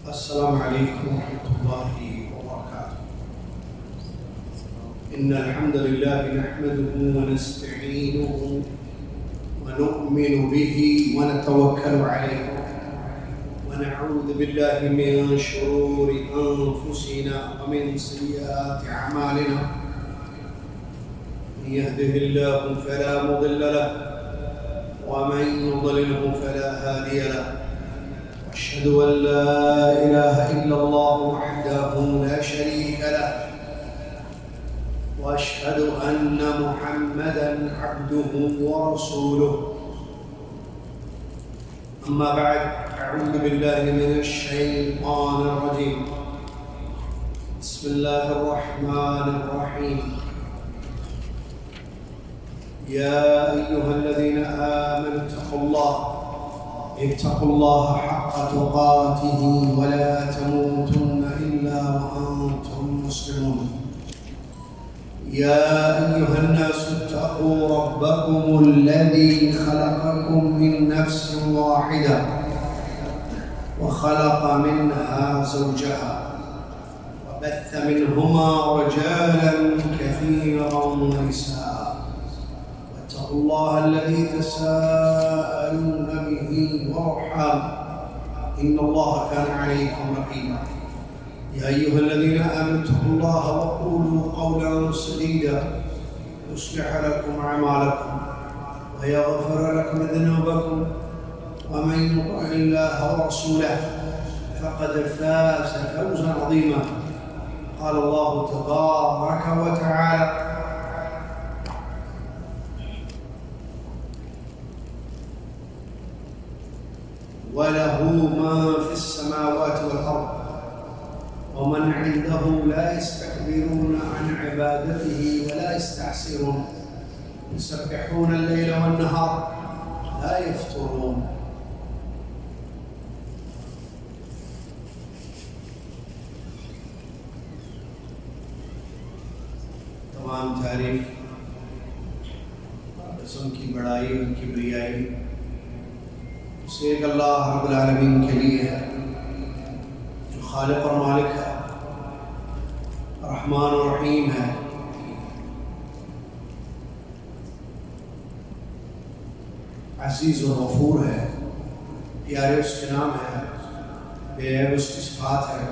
السلام عليكم ورحمة الله وبركاته. إن الحمد لله نحمده ونستعينه ونؤمن به ونتوكل عليه ونعوذ بالله من شرور أنفسنا ومن سيئات أعمالنا. من يهده الله فلا مضل له ومن يضلله فلا هادي له. أشهد أن لا إله إلا الله وحده لا شريك له وأشهد أن محمدًا عبده ورسوله. أما بعد، أعوذ بالله من الشيطان الرجيم. بسم الله الرحمن الرحيم. يا أيها الذين آمنوا اتقوا الله حق تقاته ولا تموتن إلا وأنتم مسلمون. يا أيها الناس اتقوا ربكم الذي خلقكم من نفس واحدة وخلق منها زوجها وبث منهما رجالا كثيرا ونساء. واتقوا الله الذي تساءلون به والأرحام إن الله كان عليكم رقيبا. يا أيها الذين آمنوا اتقوا الله وقولوا قولا سديدا يصلح لكم أعمالكم ويغفر لكم ذنوبكم ومن يطع الله ورسوله فقد فاز فوزا عظيما. قال الله تبارك وتعالى: وله ما في السماوات والأرض ومن عنده لا يستكبرون عن عبادته ولا يستعسرون يسبحون الليل والنهار لا يفترون. تمام تعریف قسم کی بڑائی ان کی بریائی اس ایک اللہ رب العالمین کے لیے ہے جو خالق اور مالک ہے، رحمان و رحیم ہے، عزیز و غفور ہے، پیارے اس کے نام ہے، بے عیب اس کی صفات ہے۔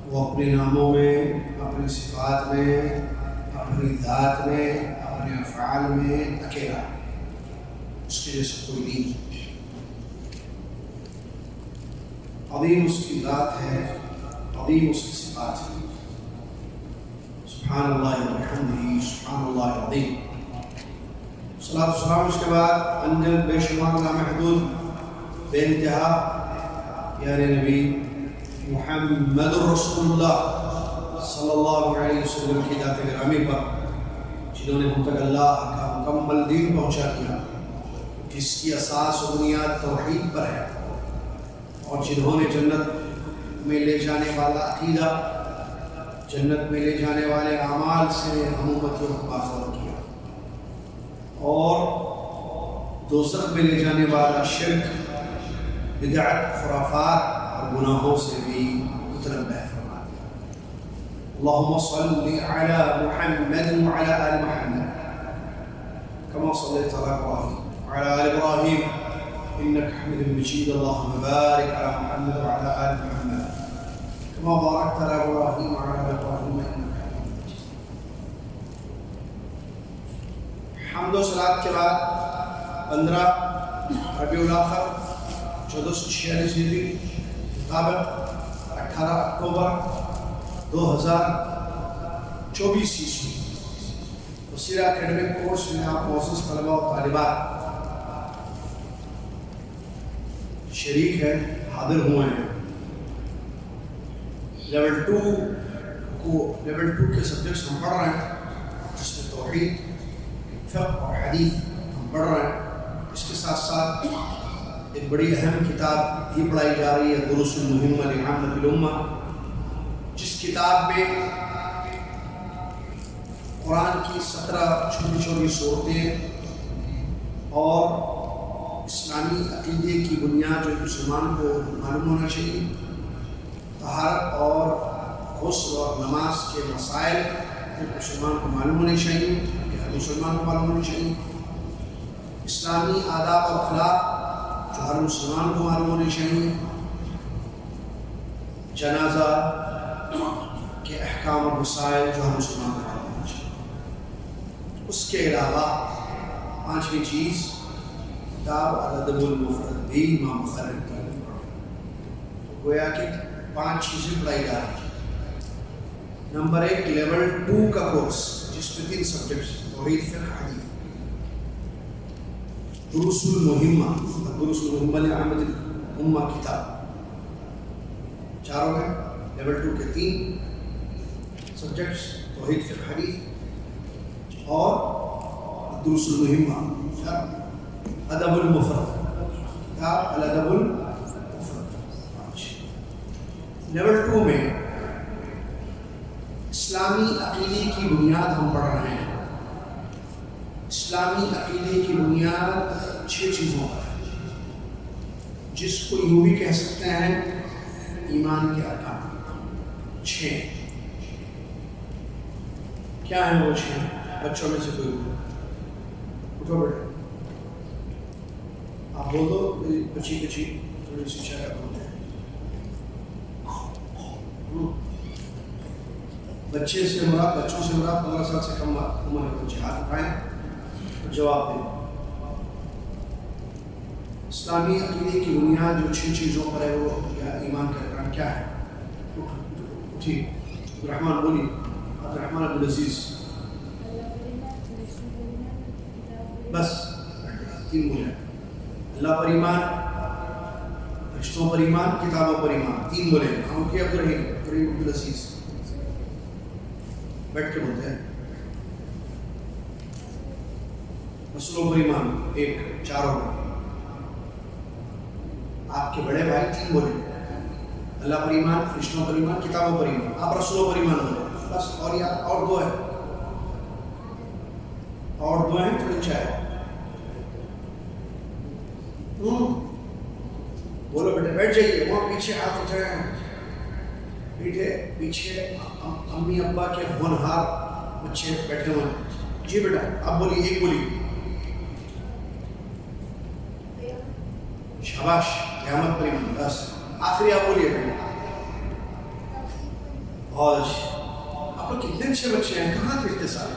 وہ اپنے ناموں میں، اپنی صفات میں، اپنی ذات میں، اپنے افعال میں اکیلا ہے، اس کے جیسا کوئی نہیں۔ عظیم اس کی ذات ہے، عظیم اس کی صفات ہے۔ سبحان اللہ وبحمدہ، سبحان اللہ العظیم۔ صلاۃ و سلام اس کے بعد انجل بے شمار لامحدود بے انتہا پیارے نبی محمد رسول اللہ صلی اللہ علیہ وسلم کی ذات گرامی پر، جنہوں نے ہم تک اللہ کا مکمل دین پہنچا دیا، جس کی اساس و بنیاد توحید پر ہے، اور جنہوں نے جنت میں لے جانے والا عقیدہ، جنت میں لے جانے والے اعمال سے ہم امتیوں کو باخبر کیا، اور دوزخ میں لے جانے والا شرک، بدعت، خرافات اور گناہوں سے بھی متنبہ فرما دیا۔ اللہم صلی علی محمد وعلی آل محمد کما صلیت علی ابراہیم وعلی آل ابراہیم إنك حميد مجيد. اللهم بارك على محمد وعلى آل محمد كما باركت على إبراهيم وعلى آل إبراهيم إنك حميد مجيد. حمد و صلاة کے بعد 15 ربیع الاخر 1446 ہجری مطابق 18 اکتوبر 2024 عیسوی وسیلہ اکیڈمک کورس میں آپ معزز طلباء و طالبات شریک ہیں، حاضر ہوئے ہیں۔ لیول 2 کے سبجیکٹس ہم پڑھ رہے ہیں، جس میں توحید، فقہ اور حدیث ہم پڑھ رہے ہیں۔ اس کے ساتھ ساتھ ایک بڑی اہم کتاب یہ پڑھائی جا رہی ہے، دروس المہمہ لعامۃ الامہ، جس کتاب میں قرآن کی 17 چھوٹی چھوٹی صورتیں اور اسلامی عقیدے کی بنیاد جو مسلمان کو معلوم ہونا چاہیے، طہارت اور غسل اور نماز کے مسائل جو مسلمان کو معلوم ہونے چاہیے، ہر مسلمان کو معلوم ہونے چاہیے، اسلامی آداب اور اخلاق جو ہر مسلمان کو معلوم ہونے چاہیے، جنازہ کے احکام اور مسائل جو ہر مسلمان کو معلوم ہونے چاہیے۔ اس کے علاوہ پانچویں چیز کتاب الادب المفرد بھی امام بخاری کی، گویا کہ 5 چیزیں پڑھائی جا رہی ہیں۔ نمبر 1 لیول 2 کا کورس جس میں 3 سبجیکٹس توحید، فقہ، حدیث۔ دروس المہمہ، دروس المہمہ لعامۃ الامہ کتاب 4 ہو گئے۔ لیول 2 کے 3 سبجیکٹس توحید، فقہ، حدیث اور دروس المہمہ، ادب المفرد، کتاب الادب المفرد 5۔ لیول 2 میں اسلامی عقیدے کی بنیاد ہم پڑھ رہے ہیں۔ اسلامی عقیدے کی بنیاد 6 چیزوں پر ہے، جس کو یوں بھی کہہ سکتے ہیں ایمان کے ارکان 6۔ کیا ہیں وہ 6؟ بچوں میں سے کوئی اٹھو بیٹے، آپ بول دو، میری بچی کچی تھوڑی سی شاید بول جائے۔ بچوں سے مراد 15 سال سے کم عمر کے بچے ہاتھ اٹھائیں اور جواب دیں۔ اسلامی عقیدے کی بنیاد جو 6 چیزوں پر ہے وہ یا ایمان کا ارکان کیا ہے؟ اٹھی عبدالرحمٰن بولی، عبدالرحمٰن عبدالعزیز، بس 3 بولے۔ اللہ پر ایمان، فرشتوں پر ایمان، کتابوں پر ایمان، 3 بولے۔ ہم کے عبدالرحیم عبدالعزیز بیٹھ کے بولتے ہیں۔ رسولوں پر ایمان 1، 4 ہو گئے۔ آپ کے بڑے بھائی 3 بولے، اللہ پر ایمان، فرشتوں پر ایمان، کتابوں پر ایمان، آپ رسولوں پر ایمان بولے بس۔ اور یار اور 2 ہے، اور 2 ہیں تو اچھا ہے۔ بولو بیٹے، بیٹھ جائیے، وہاں پیچھے ہاتھ اٹھائیں، پیچھے امی ابا کے ہونہار بچے بیٹھے ہوئے ہیں۔ جی بیٹا آپ بولیے، 1 بولیے۔ شاباش، قیامت پر ایمان، بس آخری آپ بولیے بیٹا۔ بہت اچھے، آپ لوگ کتنے اچھے بچے ہیں، کہاں تھے اتنے سارے؟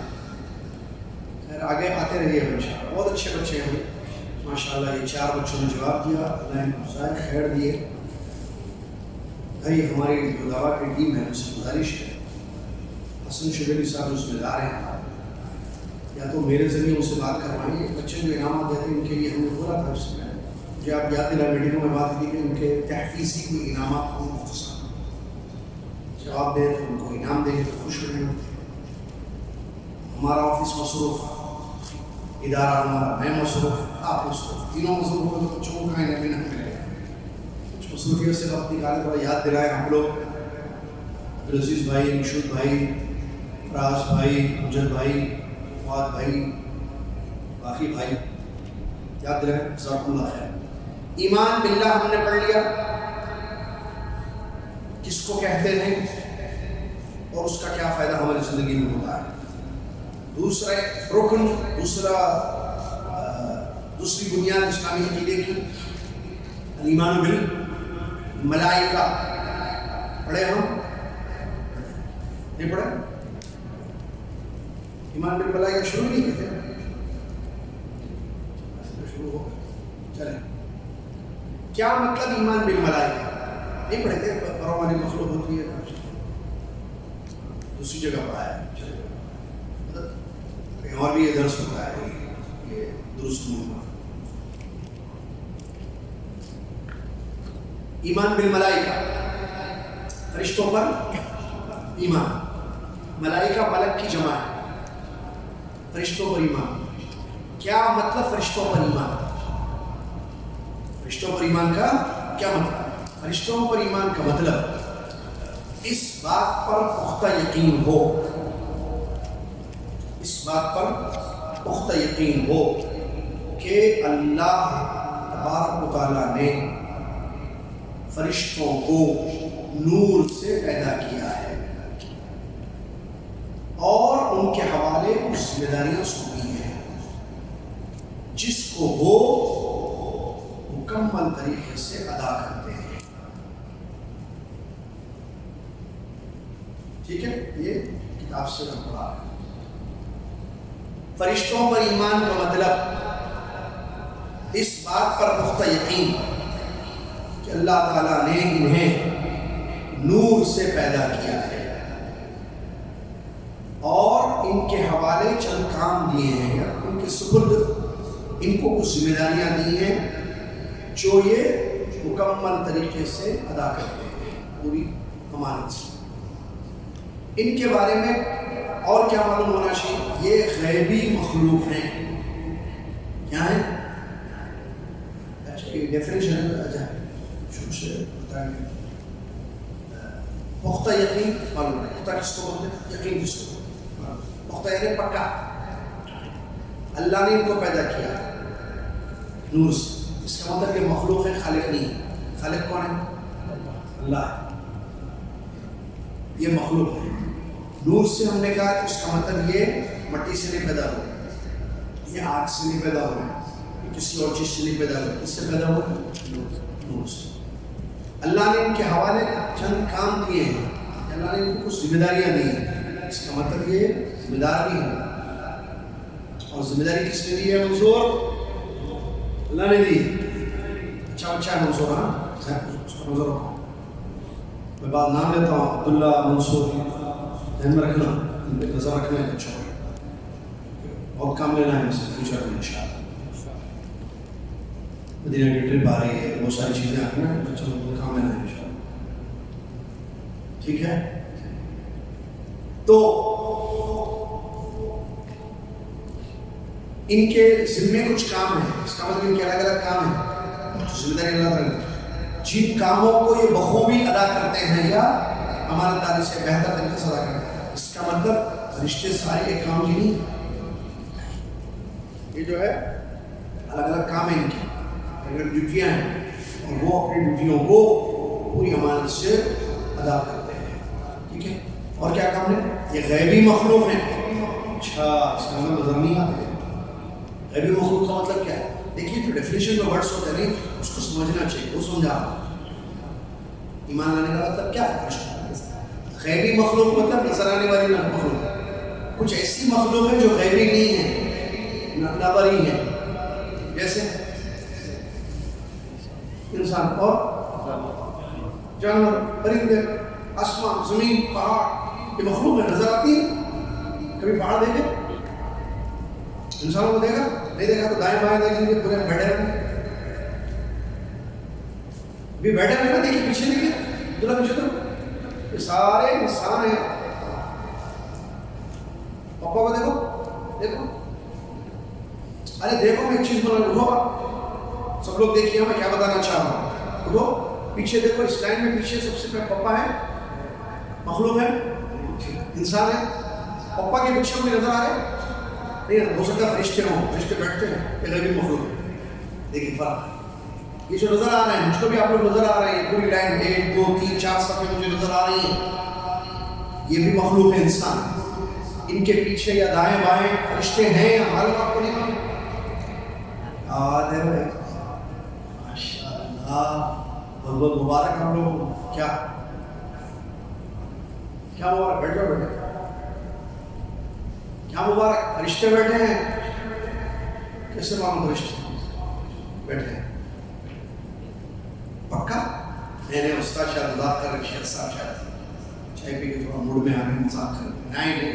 خیر آگے آتے رہیے انشاءاللہ، بہت اچھے بچے ہیں ماشاءاللہ۔ یہ 4 بچوں نے جواب دیا، اللہ ان کو ذائقہ خیر دیے۔ بھائی ہماری جو دعویٰ کی ٹیم ہے اس سے گزارش ہے، حسن شبیلی صاحب جو ذمہ دار ہیں، یا تو میرے ذریعے ان سے بات کروائیں۔ بچے جو انعامات دیتے ہیں ان کے لیے ہم نے بولا تھا اس میں، مجھے آپ یاد دلائیں، میٹنگوں میں بات کی کہ ان کے تحفیظی کوئی انعامات ہوں مختصر جواب دیں تو ان کو انعام دیں گے تو خوش ہو جائیں۔ ہمارا آفس مصروف، ادارہ ہمارا، میں مصروف، آپ مصروف، تینوں مصروف ہو تو بچوں کو کھائیں گے بھی نہ ملے گا۔ کچھ مصروفیت سے وقت نکالے، تھوڑا یاد دلائیں ہم لوگ، عبدالعزیز بھائی، نشود بھائی، فراز بھائی، امجد بھائی، فواد بھائی، باقی بھائی، یاد دلائیں۔ جزاکم اللہ خیر۔ ایمان باللہ ہم نے پڑھ لیا، کس کو کہتے ہیں اور اس کا کیا فائدہ ہماری زندگی میں ہوتا ہے۔ دوسرا رکن، دوسری بنیاد اسلامی عقیدے کی ایمان بالملائکہ، پڑھے ہم نہیں پڑھے؟ ایمان بالملائکہ شروع نہیں کہتے، شروع ہو چلے۔ کیا مطلب ایمان بالملائکہ؟ نہیں پڑھے تھے، پروں والی مخلوق ہوتی ہے، دوسری جگہ پڑھا ہے، اور بھی یہ درس ہوتا ہے، یہ درست ہوگا۔ ایمان بالملائکہ، فرشتوں پر ایمان، ملائکہ ملک کی جمع ہے، فرشتوں پر ایمان۔ کیا مطلب فرشتوں پر ایمان؟ فرشتوں پر ایمان کا کیا مطلب؟ فرشتوں پر ایمان کا مطلب اس بات پر پختہ یقین ہو، اس بات پر پختہ یقین ہو کہ اللہ تبارک و تعالیٰ نے فرشتوں کو نور سے پیدا کیا ہے اور ان کے حوالے کچھ ذمہ داریاں سونپی ہیں جس کو وہ مکمل طریقے سے ادا کرتے ہیں. ٹھیک ہے، یہ کتاب سے پڑھا ہے. فرشتوں پر ایمان کا مطلب اس بات پر پختہ یقین کہ اللہ تعالیٰ نے انہیں نور سے پیدا کیا ہے اور ان کے حوالے چند کام دیے ہیں یا ان کے سپرد ان کو کچھ ذمہ داریاں دی ہیں جو یہ مکمل طریقے سے ادا کرتے ہیں پوری امانت سے. ان کے بارے میں اور کیا معلوم ہونا چاہیے؟ یہ غیبی مخلوق ہیں. کیا ہیں؟ اچھا یہ ڈیفینیشن شروع سے بتائیں گے. پختہ یقین معلوم ہے. پختہ کس کو بولتے ہیں؟ یقین کس کو؟ پختہ یعنی پکا. اللہ نے ان کو پیدا کیا نور سے. اس کا مطلب کہ مخلوق ہے، خالق نہیں ہے. خالق کون ہے؟ اللہ ہے. یہ مخلوق ہے. نور سے ہم نے کہا کہ اس کا مطلب یہ مٹی سے نہیں پیدا ہوا، یہ آگ سے نہیں پیدا ہوا، یہ کسی اور چیز سے نہیں پیدا ہوا. کس سے پیدا ہوا؟ نور سے. اللہ نے ان کے حوالے چند کام دیے ہیں، اللہ نے ان کو کچھ ذمہ داریاں دی ہیں. اس کا مطلب یہ ذمہ دار بھی ہیں. اور ذمہ داری کس نے دی ہے؟ منظور اللہ نے دی. اچھا ہے منظور. ہاں اس کا نظر رکھو. میں بات نام لیتا ہوں عبداللہ منصور. دھیان میں رکھنا، ان پہ نظر رکھنا ہے بچوں کو. بہت کام لینا ہے ان سے فیوچر میں انشاءاللہ. مدینہ کی ٹرپ آ رہی ہے، بہت ساری چیزیں آ رہی ہیں، بچوں کو بہت کام لینا ہے انشاءاللہ. ٹھیک ہے. تو ان کے ذمے کچھ کام ہیں. اس کا مطلب ان کے الگ الگ کام ہیں، ذمہ داری اللہ تعالیٰ نے جن کاموں کو یہ بخوبی ادا کرتے ہیں یا امانت داری سے بہتر طریقے سے ادا کرتے ہیں. اس کا مطلب رشتے سارے ایک کام کی نہیں، یہ جو ہے الگ الگ کام ہیں ان کی، الگ الگ ڈیوٹیاں ہیں اور وہ اپنی ڈیوٹیوں کو پوری امانت سے ادا کرتے ہیں. ٹھیک ہے. اور کیا کام ہے؟ یہ غیبی مخلوق ہیں. اچھا اس کا مطلب نظر نہیں آتے. غیبی مخلوق کا مطلب کیا ہے؟ دیکھیے جو ڈیفینیشن میں ورڈس ہوتے ہیں اس کو سمجھنا چاہیے. وہ سمجھا ایمان لانے کا مطلب کیا ہے؟ غیبی مخلوق مطلب نظر آنے والی مخلوق. کچھ ایسی مخلوق ہے جو غیبی نہیں ہے، نابری ہے، جیسے انسان اور جانور، پرندے، آسمان، زمین، پہاڑ. یہ مخلوق ہے، نظر آتی ہے. کبھی پہاڑ دیکھے؟ انسانوں کو دیکھا؟ نہیں دیکھا تو دائیں بائیں دیکھیں گے، پورے بیٹھے رہیں. بھی بیٹھے رہے نا، دیکھیے پیچھے دیکھیے، ادھر پیچھے تو یہ سارے انسان ہیں. پاپا کو دیکھو، دیکھو، ارے دیکھو میں ایک چیز بنا. اٹھو سب لوگ دیکھیے، میں کیا بتانا چاہ رہا ہوں. اٹھو پیچھے دیکھو. اس لائن میں پیچھے سب سے پہلے پاپا ہے، مخلوق ہے، انسان ہے. پاپا کے پیچھے کوئی نظر آ رہا ہے؟ نہیں. ہو سکتا فرشتے ہوں، فرشتے بیٹھتے ہیں، یہ غیبی مخلوق ہے. دیکھیے فرق. یہ جو نظر آ رہے ہیں مجھ کو بھی آپ لوگ نظر آ رہے ہیں، پوری لائن 1 2 3 4 صفحے مجھے نظر آ رہی ہیں. یہ بھی مخلوق ہے، انسان. ان کے پیچھے یا دائیں بائیں فرشتے ہیں یا ہمارے آپ کو نہیں معلوم؟ یاد ہے بھائی؟ ماشاء اللہ، بہت بہت مبارک ہم لوگ. کیا کیا مبارک؟ بیٹھ جاؤ بیٹھے. کیا مبارک؟ فرشتے بیٹھے ہیں. کیسے معلوم فرشتے بیٹھے ہیں؟ پکا؟ میں نے استاد شاید مذاق کر رہے، شیخ صاحب شاید چائے پی کے تھوڑا موڈ میں آ رہے مذاق کر رہے. نہیں آئی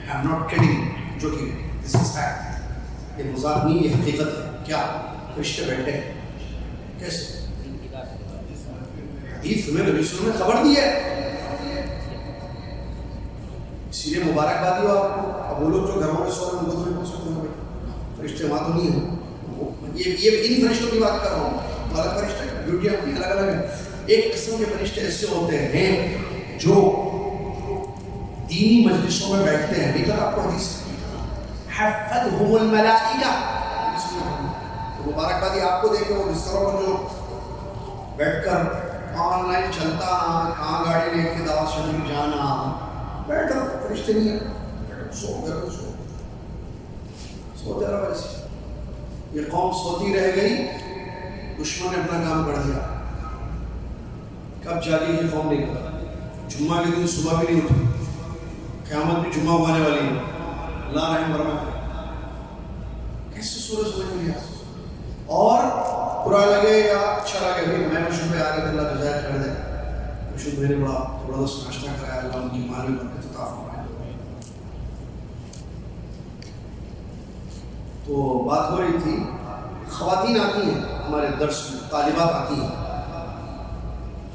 ایم ناٹ کیڈنگ، جو کہ دس از فیکٹ. یہ مذاق نہیں، یہ حقیقت ہے. کیا فرشتے بیٹھے ہیں؟ کیسے؟ حدیث میں نبی صلی اللہ علیہ وسلم نے خبر دی ہے، اسی لیے مبارکبادی ہو آپ کو. اب وہ لوگ جو گھروں میں سو رہے ہیں ان کو تو نہیں پوچھ سکتے ہیں فرشتے وہاں تو نہیں ہیں. یہ ان فرشتوں کی بات کر رہا ہوں. الگ فرشتے ڈیوٹیاں اپنی الگ الگ ہیں. ایک قسم کے فرشتے ایسے ہوتے ہیں جو دینی مجلسوں میں بیٹھتے ہیں. نہیں تو آپ کو حدیث حفظہم الملائکہ، مبارکبادی آپ کو دیکھیں وہ بستروں پر جو بیٹھ کر آن لائن چلتا کہاں گاڑی لے کے دعوت شریف جانا، بیٹھ کر فرشتے نہیں ہیں، سو گھر میں سو جا رہا ویسے. یہ قوم سوتی رہ گئی، دشمن نے اپنا کام کر دیا. کب جاگی یہ قوم نہیں پتا. جمعہ کے دن صبح بھی نہیں اٹھی، قیامت بھی جمعہ ہونے والی ہے. اللہ رحم فرمائے. کیسے سورج سمجھ میں آیا؟ اور برا لگے یا اچھا لگے بھائی میں مشہور پہ آ گیا، اللہ جزائے خیر دے. مشہور میں نے بڑا زبردست ناشتہ کرایا، اللہ ان کی مال میں برکت عطا فرمائے. تو بات ہو رہی تھی، خواتین آتی ہیں ہمارے درس میں، طالبات آتی ہیں،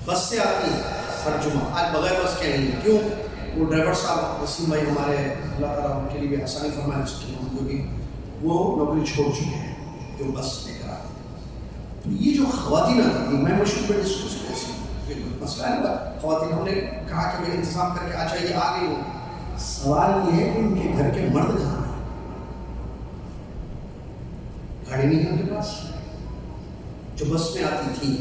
بس سے آتی ہیں ہر جمعہ. آج بغیر بس کے نہیں. کیوں؟ وہ ڈرائیور صاحب وسیم بھائی ہمارے، اللہ تعالیٰ ان کے لیے بھی آسانی فرمائے اس کی، کیونکہ وہ نوکری چھوڑ چکے ہیں جو بس لے کر آتے ہیں. تو یہ جو خواتین آتی تھیں، میں مشہور پہ ڈسکس کیسی یہ مسئلہ نہیں ہوا. خواتین ہم نے کہا کہ بھائی انتظام کر کے آ جائیے، آ گئی ہوں. سوال یہ ہے کہ ان کے گھر کے مرد کہاں ہیں؟ گاڑی نہیں ہے ان کے پاس جو بس میں آتی تھی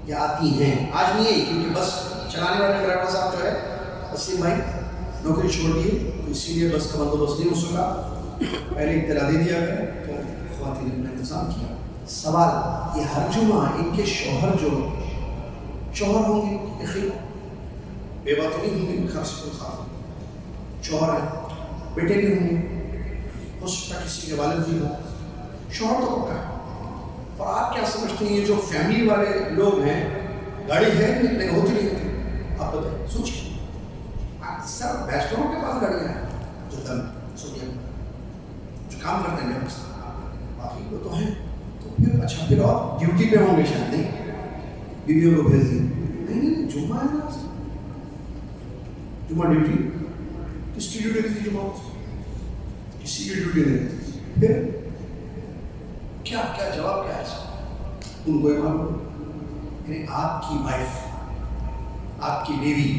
یا آتی ہیں. آج نہیں ہے کیونکہ بس چلانے والے ڈرائیور صاحب جو ہے وسیم بھائی نوکری چھوڑ دیے، تو اسی لیے بس کا بندوبست نہیں ہو سکا. پہلے اطلاع دے دیا گیا تو خواتین نے انتظام کیا. سوال یہ ہر جمعہ ان کے شوہر جو شوہر ہوں گے، یقین بیوہ تو نہیں ہوں گے، خاص شوہر ہے، بیٹے بھی ہوں گے، ہو سکتا کسی کے والد بھی ہوں، شوہر تو پکا ہے. اور آپ کیا سمجھتے ہیں یہ جو فیملی والے لوگ ہیں، گاڑی ہے نہیں ہوتی نہیں ہوتی؟ آپ بتائیں، سوچیں. سر بیچلروں کے پاس گاڑیاں ہیں جو دم سوچیں جو کام کرتے ہیں، باقی وہ تو ہیں. تو پھر اچھا پھر اور ڈیوٹی پہ ہوں گے شاید، نہیں بیویوں کو بھیج دیں. نہیں جمعہ ہے نا، جمعہ ڈیوٹی کس کی ڈیوٹی تھی؟ جمعہ کسی کی ڈیوٹی نہیں تھی. پھر کیا کیا جواب کیا ہے اس کا؟ ان کو یہ معلوم یعنی آپ کی وائف، آپ کی بیوی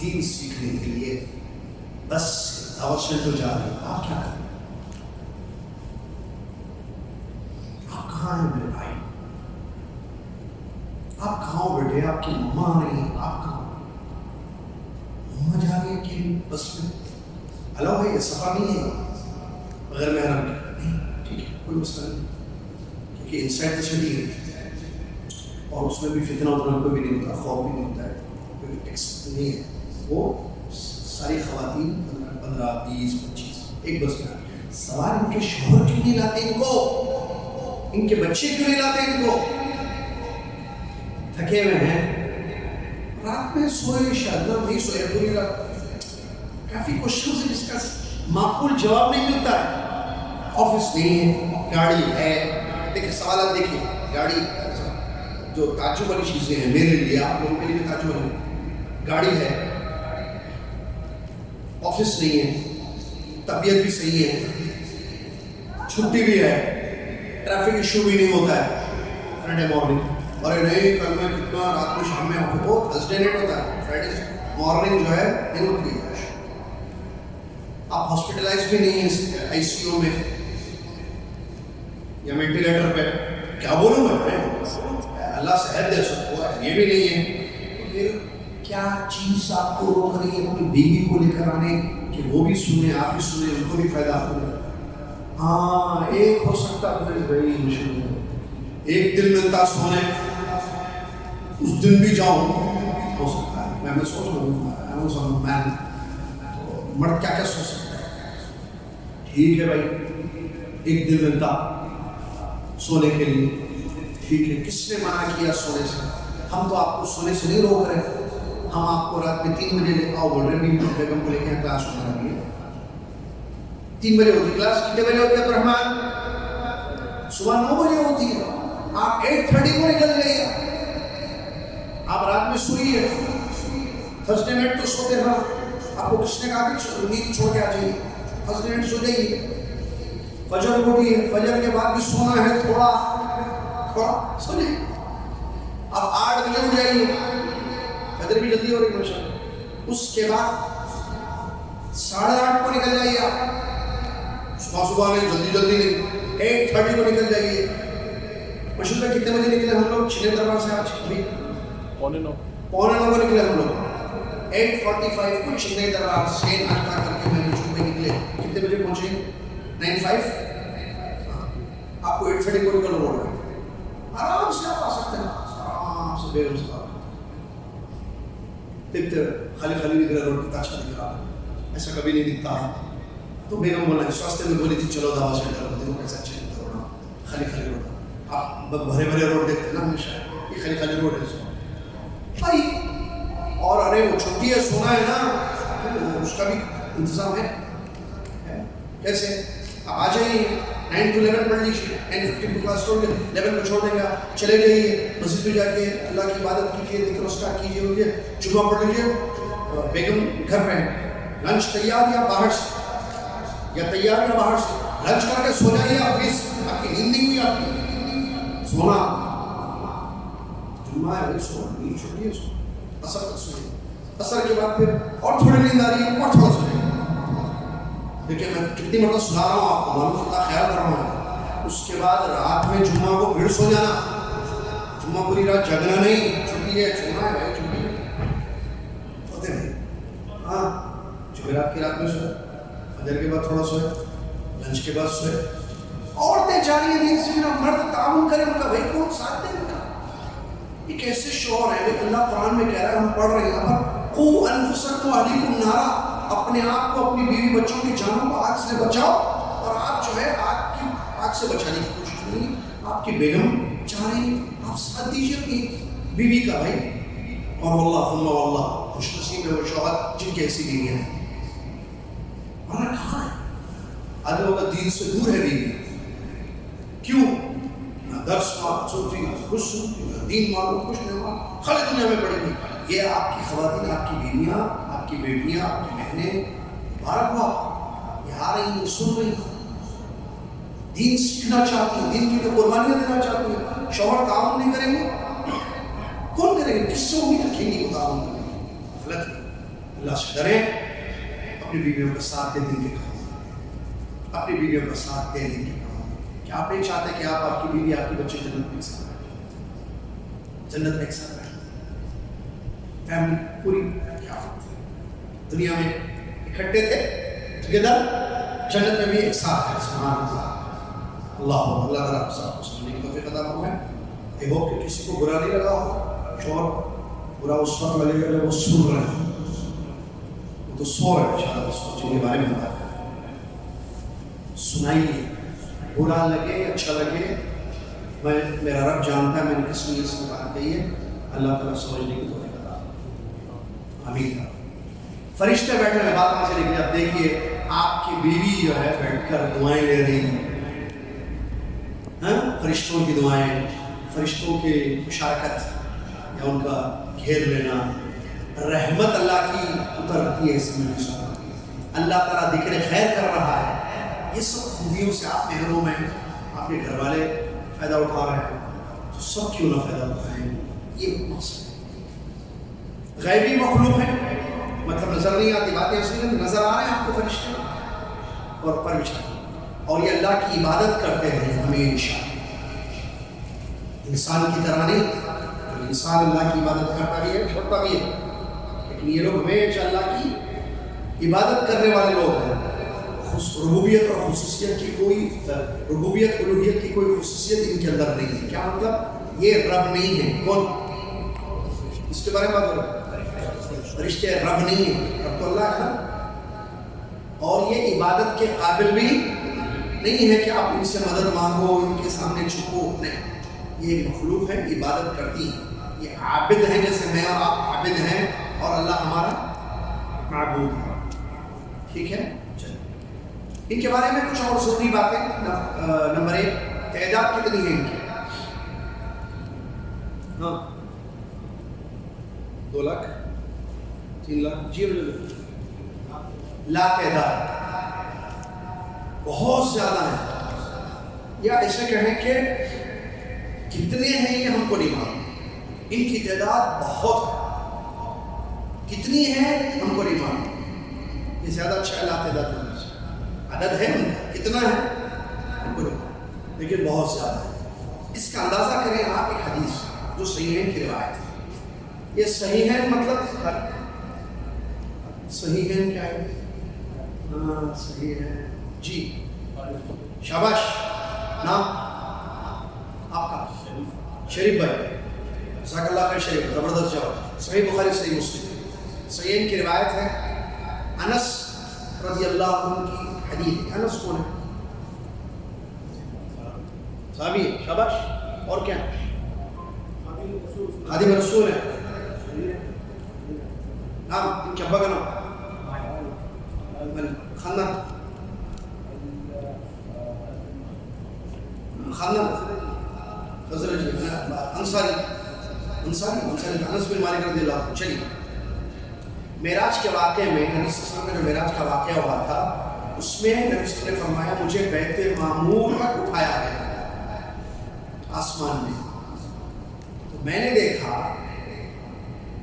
دین سیکھنے کے لیے بس دعوت سینٹر جا رہے ہیں، آپ کیا کریں؟ آپ کہاں ہیں میرے بھائی؟ آپ کہاں ہو بیٹے؟ آپ کی ماں آ رہی ہیں، آپ کہاں؟ ماں جا رہی ہے کہ بس میں الاؤ ہے، یہ سفر نہیں ہے بغیر محرم کے. نہیں ٹھیک ہے، کوئی مسئلہ نہیں، کیونکہ انسائڈ دا سٹی ہے اور اس میں بھی فتنہ اتنا کوئی بھی نہیں ہوتا، خوف بھی نہیں ہوتا ہے، کوئی ٹیکس نہیں ہے. وہ ساری خواتین 15 20 25 ایک بس میں. سوال ان کے شوہر کیوں نہیں لاتے ان کو؟ ان کے بچے کیوں نہیں لاتے ان کو؟ تھکے ہوئے ہیں، رات میں سوئے شاید نہیں سوئے پوری رات. کافی کوششوں سے اس کا معقول جواب نہیں ملتا ہے. آفس نہیں ہے، گاڑی ہے. دیکھیں سوالات دیکھیں، گاڑی جو تعجب والی چیزیں ہیں میرے لیے، آپ لوگوں کے لیے بھی تعجب والی. گاڑی ہے، آفس نہیں ہے، طبیعت بھی صحیح ہے، چھٹی بھی ہے، ٹریفک ایشو بھی نہیں ہوتا ہے فرائیڈے مارننگ. اور نہیں کل میں کتنا رات میں شام میں وہ تھرسڈے لیٹ ہوتا ہے، فرائیڈے مارننگ جو ہے نہیں ہوتی ہے. آپ ہاسپٹلائز بھی نہیں ہیں آئی سی یو میں یا وینٹیلیٹر پہ. کیا بولوں میں اللہ صحت دے سب کو، یہ بھی نہیں ہے. پھر کیا چیز آپ کو روک رہی ہے اپنی بیوی کو لے کر آنے کہ وہ بھی سنیں، آپ بھی سنیں، ان کو بھی فائدہ ہو؟ ہاں ایک ہو سکتا ہے بڑی مشکل ہے، ایک دن ملتا سونے، اس دن بھی جاؤں ہو سکتا ہے. میں سوچ رہا ہوں مرد کیا کیا سوچ سکتا ہے. ٹھیک ہے بھائی ایک دن ملتا سونے کے لیے، ٹھیک ہے. کس نے منع کیا سونے سے؟ ہم تو آپ کو سونے سے نہیں روک رہے. ہم آپ کو رات میں 3 بجے لے آؤ بول رہے ہیں، بیگم کو لے کے کلاس ہونے لگی ہے. 3 بجے ہوتی کلاس، کتنے بجے ہوتی ہے عبد الرحمان؟ صبح 9 بجے ہوتی ہے. آپ 8:30 کو نکل جائیے. آپ رات میں سوئیے، تھرسڈے نائٹ تو سوتے رہا. آپ کو کس نے کہا کہ نیند چھوڑ کے آ جائیے؟ تھرسڈے نائٹ سو جائیے. فجر کو بھی ہے، فجر کے بعد بھی سونا ہے، تھوڑا سو جائیے. آپ 8 بجے اٹھ جائیے، فجر بھی جلدی ہو رہی ہے. اس کے بعد 8:30 کو نکل جائیے. آپ صبح نہیں، جلدی نہیں، 8:30 کو نکل جائیے. مشہور کتنے بجے نکلے ہم لوگ چلے دربار سے آج ابھی 8:45 کو نکلے ہم لوگ 8:45 کو چلے دربار سے ناشتہ کر کے میں نے نکلے. کتنے بجے پہنچے 9:05. آپ کو 8:30 کو نکلنا پڑ رہا ہے. آرام سے آپ آ سکتے ہیں, آرام سے بے مسئلہ. دیکھتے خالی دکھ رہا, روڈ کتنا اچھا دکھ رہا, ایسا کبھی نہیں دکھتا. تو بیگم بولا اس واسطے میں بولی تھی چلو دعوا سینٹر دیکھو کیسا اچھا دکھتا روڈ, خالی روڈ. آپ بھرے روڈ دیکھتے نا ہمیشہ, یہ خالی روڈ ہے بھائی. اور ارے وہ چھٹی ہے, سونا ہے نا, اس کا بھی انتظام ہے. کیسے آپ آ جائیے 9 to 11 پڑھ لیجیے, 10:15 کو کلاس چھوڑ کے 11 کو چھوڑ دیں گا, چلے جائیے مسجد میں جا کے اللہ کی عبادت کیجیے, ذکر اسکار کیجیے, جمعہ پڑھ لیجیے. بیگم گھر پہ لنچ تیار یا باہر سے, یا تیار یا باہر سے, لنچ کر کے سو جائیے آپ. پلیز آپ کی نیند نہیں ہوئی, آپ کی سونا جمعہ ہے, سو نیند چھوڑیے, سو اثر تک سوئیے. اثر کے بعد پھر اور تھوڑی نیند آ رہی ہے اور تھوڑا سوئیے. دیکھیے میں کتنی مرتبہ سنا رہا ہوں آپ کو, معلوم ہوتا خیال کر رہا ہوں. اس کے بعد رات میں جمعہ کو بھیڑ سو جانا, جمعہ پوری رات جگنا نہیں, چھٹی ہے, چھوڑنا ہے بھائی, چھٹی ہوتے نہیں. ہاں جمعرات کی رات میں سوئے, فجر کے بعد تھوڑا سوئے, لنچ کے بعد سوئے. عورتیں جاری دین سے میرا مرد تعاون کرے, ان کا بھائی کون ساتھ دے, ان کا ایک ایسے شعور ہے. اللہ قرآن میں کہہ رہا ہے, ہم پڑھ رہے ہیں یہاں پر, قوا انفسکم واہلیکم نارا, اپنے آپ کو اپنی بیوی بچوں کی جانوں کو آگ سے بچاؤ. اور آپ جو ہے آگ سے بچانے کی کوشش نہیں, آپ کی بیگم چاہ رہی ہیں, آپ ساتھ دیجیے اپنی بیوی کا بھائی. اور واللہ ثم واللہ خوش نصیب ہے وہ شوہر جن کی ایسی بیویاں ہیں. ورنہ کہاں ہے آج لوگ دین سے دور ہے بیوی. کیوں؟ نہ درس سنتی, نہ کچھ سنتی, نہ دین معلوم, کچھ نہیں معلوم, خالی دنیا میں پڑے گی. یہ آپ کی خواتین, آپ کی بیویاں, آپ کی بیٹیاں, آپ کی بہنیں, مبارک ہو آپ, یہ آ رہی ہیں, سن رہی ہیں, دین سیکھنا چاہتی ہیں, دین کی قربانیاں دینا چاہتی ہیں. شوہر تعاون نہیں کریں گے, کون کریں گے, کس سے امید رکھیں گے وہ تعاون کریں گے؟ غلط ہے. اللہ سے ڈریں, اپنی بیویوں کا ساتھ دے دین کے کام, اپنی بیویوں کا ساتھ دے دین کے کام. کیا آپ نہیں چاہتے کہ آپ کی بیوی, آپ کے بچے جنت میں ایک ساتھ رہیں, جنت میں ایک ساتھ رہیں, فیملی پوری کیا دنیا میں اکٹھے تھے ٹوگیدر, جنت میں بھی ایک ساتھ ہے. سبحان اللہ. اللہ تعالیٰ آپ سب کو سمجھنے کی توفیق عطا فرمائے. یہ ہو کہ کسی کو برا نہیں لگا ہو, شوہر برا اس وقت لگے گا جب وہ سن رہے ہیں, وہ تو سو رہے ہیں, شاید اس وقت کے بارے میں بتا سنائیے. برا لگے اچھا لگے, میرا رب جانتا ہے میں نے کس لیے اس کی بات کہی ہے. اللہ تعالیٰ سمجھنے کی توفیق عطا. آمین. فرشتے بیٹھے ہیں, بات وہاں سے نکلی. اب دیکھیے آپ کی بیوی جو ہے بیٹھ کر دعائیں لے رہی ہیں, فرشتوں کی دعائیں, فرشتوں کی مشارکت یا ان کا گھیر لینا. رحمت اللہ کی اترتی ہے اس میں, اللہ تعالیٰ ذکر خیر کر رہا ہے. یہ سب خوبیوں سے آپ محروم ہیں, آپ کے گھر والے فائدہ اٹھا رہے ہیں, تو سب کیوں نہ فائدہ اٹھائیں. یہ مقصد ہے. غیبی مخلوق ہے, مطلب نظر نہیں آتی باتیں, اس لیے نظر آ رہے ہیں آپ کو فرشتے اور پر بچھا, اور یہ اللہ کی عبادت کرتے ہیں ہمیشہ. انسان کی طرح نہیں, انسان اللہ کی عبادت کرتا بھی ہے, چھوڑتا بھی ہے, لیکن یہ لوگ ہمیشہ اللہ کی عبادت کرنے والے لوگ ہیں. ربوبیت اور خصوصیت کی کوئی, ربوبیت الوہیت کی کوئی خصوصیت ان کے اندر نہیں ہے. کیا مطلب؟ یہ رب نہیں ہے. کون؟ اس کے بارے میں بات کرو, فرشتے رب نہیں ہے, رب تو اللہ ہے نا. اور یہ عبادت کے قابل بھی نہیں ہے کہ آپ ان سے مدد مانگو, ان کے سامنے جھکو. نہیں, یہ مخلوق ہے, عبادت کرتی ہے. یہ عابد ہیں, جیسے میں اور آپ عابد ہیں, اور اللہ ہمارا معبود ہے. ٹھیک ہے, ان کے بارے میں کچھ اور ضروری باتیں. نمبر 1, تعداد کتنی ہے ان کی؟ 2 لاکھ 3 لاکھ جی لا تعداد, بہت زیادہ ہے. یا ایسے کہیں کہ کتنے ہیں یہ ہم کو نہیں معلوم. ان کی تعداد بہت ہے, کتنی ہے ہم کو نہیں معلوم. یہ زیادہ اچھا ہے لا تعداد ہونا چاہیے. عدد ہے ان کا, کتنا ہے ہم کو نہیں معلوم, لیکن بہت زیادہ ہے. اس کا اندازہ کریں آپ ایک حدیث جو صحیحین کی روایت ہے. یہ صحیحین مطلب صحیحین کیا ہے؟ صحیح ہے جی، شاباش. نام آپ کا؟ شریف بھائی، جزاک اللہ خیر. شریف زبردست جواب. صحیح بخاری صحیح مسلم. صحیحین کی روایت ہے. انس رضی اللہ عنہ کی حدیث. انس کون ہے؟ صحابی. شاباش. اور کیا؟ خادم رسول ہے. نام ان کے ابا کا نام؟ خندق. خزرج. انصاری. انس بن مالک رضی اللہ عنہ. چلیے، معراج کے واقعے میں نبی صلی اللہ علیہ وسلم کا جو معراج کا واقعہ ہوا تھا اس میں نبی صلی اللہ علیہ وسلم نے فرمایا مجھے بیت معمور تک اٹھایا گیا آسمان میں. تو میں نے دیکھا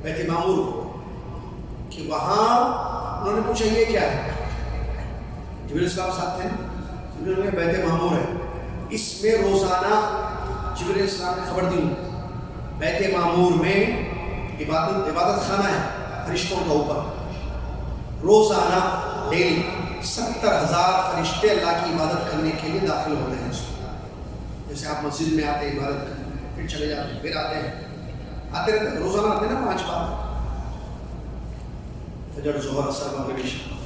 بیت معمور کو کہ وہاں انہوں نے پوچھا یہ کیا ہے؟ جبریل السلام ساتھ تھے. جبریل نے بیت معمور ہے، اس میں روزانہ جبریل السلام نے خبر دی بیت معمور میں عبادت خانہ ہے فرشتوں کا اوپر. روزانہ ڈیلی 70,000 فرشتے اللہ کی عبادت کرنے کے لیے داخل ہوتے ہیں. جیسے آپ مسجد میں آتے ہیں عبادت کرتے ہیں، پھر چلے جاتے ہیں، پھر آتے ہیں، آتے رہتے ہیں. روزانہ آتے ہیں نا 5 بار، فجر، ظہر، عصر، مغرب، عشاء.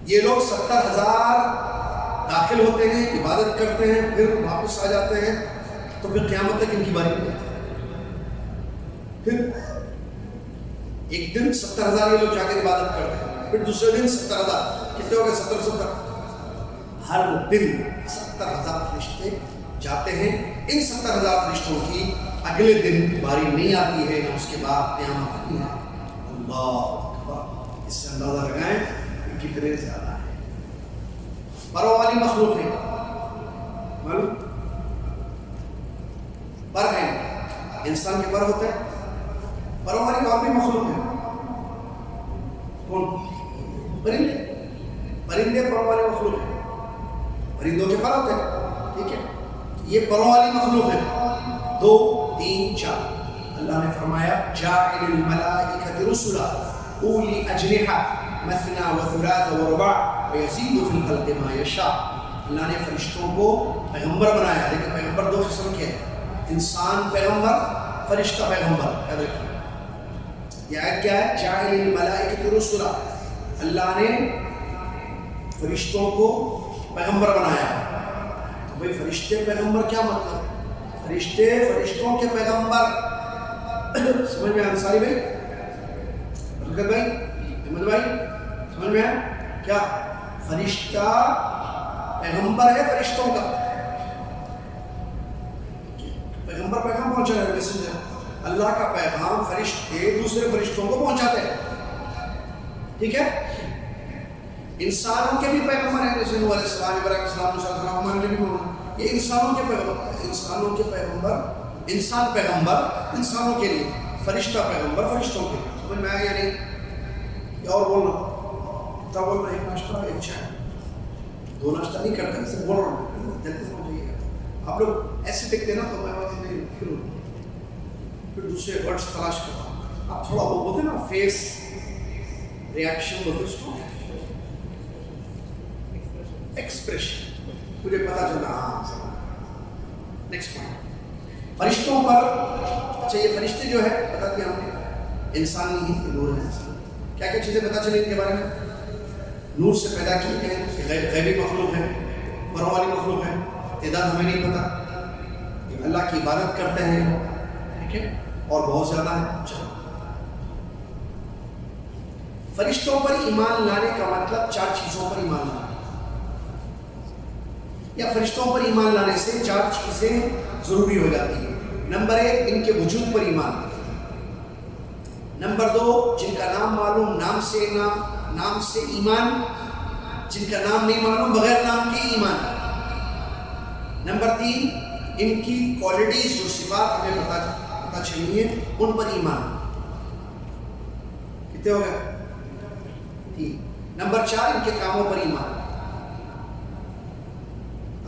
یہ لوگ 70,000 داخل ہوتے ہیں، عبادت کرتے ہیں، پھر واپس آ جاتے ہیں. تو پھر قیامت تک ان کی باری نہیں آتی. پھر ایک دن 70,000 یہ لوگ جا کے عبادت کرتے ہیں، پھر دوسرے دن 70,000. کتنے ہو گئے؟ 70. ہر دن 70,000 فرشتے جاتے ہیں. ان 70,000 فرشتوں کی اگلے دن باری نہیں آتی ہے، نہ اس کے بعد قیامت نہیں آتی. اللہ اکبر. اس سے اندازہ لگائیں کہ کتنے زیادہ ہے. پروں والی مخلوق ہے، معلوم پر ہے. انسان کے پر ہوتے ہیں، پروں والی اور بھی مخلوق ہے. کون؟ پرندے پروں والی مخلوق ہے. پرندوں کے پر ہوتے ہیں، ٹھیک ہے. یہ پروں والی مخلوق ہے. 2 3 4 اللہ نے فرمایا جاعل الملائکۃ رسلا اولی اجنحہ مثنی وثلاث ورباع ویزید فی الخلق ما یشاء. اللہ نے فرشتوں کو پیغمبر بنایا. لیکن پیغمبر 2 قسم کے ہیں، انسان پیغمبر، فرشتہ پیغمبر. یہ آیت کیا ہے؟ جاعل الملائکۃ رسلا. اللہ نے فرشتوں کو پیغمبر بنایا. تو بھائی فرشتے پیغمبر کیا مطلب؟ فرشتے فرشتوں کے پیغمبر. سمجھ میں انصاری بھائی، برکت بھائی، احمد بھائی، سمجھ میں کیا؟ فرشتہ پیغمبر ہے فرشتوں کا. پیغمبر پیغام پہنچا ہے، میسنجر. اللہ کا پیغام فرشتے دوسرے فرشتوں کو پہنچاتے ہیں، ٹھیک ہے. انسانوں کے بھی پیغمبر ہیں، جیسے نوح علیہ السلام، ابراہیم علیہ السلام، موسیٰ علیہ السلام، ہمارے نبی محمد. یہ انسانوں کے پیغمبر، انسان پیغمبر انسانوں کے لیے، فرشتہ پیغمبر فرشتوں کے لیے. سمجھ میں آیا یا نہیں؟ یا اور بولنا کتنا بولنا؟ ایک ناشتہ ایک چائے، 2 ناشتہ نہیں کرتا. اسے بول رہا ہوں، جلدی سمجھیے گا. آپ لوگ ایسے دیکھتے نا تو میں پھر دوسرے ورڈس تلاش کرتا ہوں. آپ تھوڑا وہ بولتے نا فیس ریاکشن بولتے اس کو، ایکسپریشن، مجھے پتا چلا. ہاں نیکسٹ پوائنٹ فرشتوں پر. اچھا یہ فرشتے جو ہے بتا دیا ہم نے انسان نہیں ہے، نور ہے. کیا کیا چیزیں پتا چلی ان کے بارے میں؟ نور سے پیدا کی گئے، غیبی مخلوق ہے، پروں والی مخلوق ہے. تعداد ہمیں نہیں پتا. اللہ کی عبادت کرتے ہیں، ٹھیک ہے، اور بہت زیادہ ہے. چلو فرشتوں پر ایمان لانے کا مطلب 4 چیزوں پر ایمان لانا، یا فرشتوں پر ایمان لانے سے 4 چیزیں ضروری ہو جاتی ہیں. نمبر 1 ان کے وجود پر ایمان. نمبر 2 جن کا نام معلوم، نام سے ایمان. جن کا نام نہیں معلوم، بغیر نام کے ایمان. نمبر 3 ان کی کوالٹیز، جو صفات ہمیں پتہ چلیے، ان پر ایمان. کتنے ہو گئے؟ 3. نمبر 4 ان کے کاموں پر ایمان.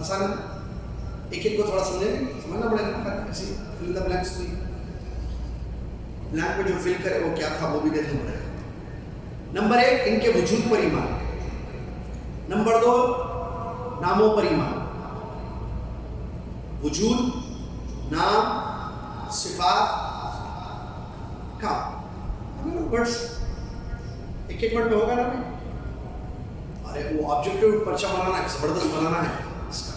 آسان ہے. ایک ایک کو تھوڑا سمجھنا پڑے گا. ایسی فل دا بلینکس ہوئی, بلینک میں جو فل کرے وہ کیا تھا وہ بھی دیکھنا پڑے گا. نمبر 1 ان کے وجود پر ایمان. نمبر 2 ناموں پر ایمان. وجود, نام, صفات, کام, ورڈس ایک ایک ورڈ میں ہوگا نا بھائی. ارے وہ آبجیکٹو پرچہ بنانا ہے, زبردست بنانا ہے اس کا.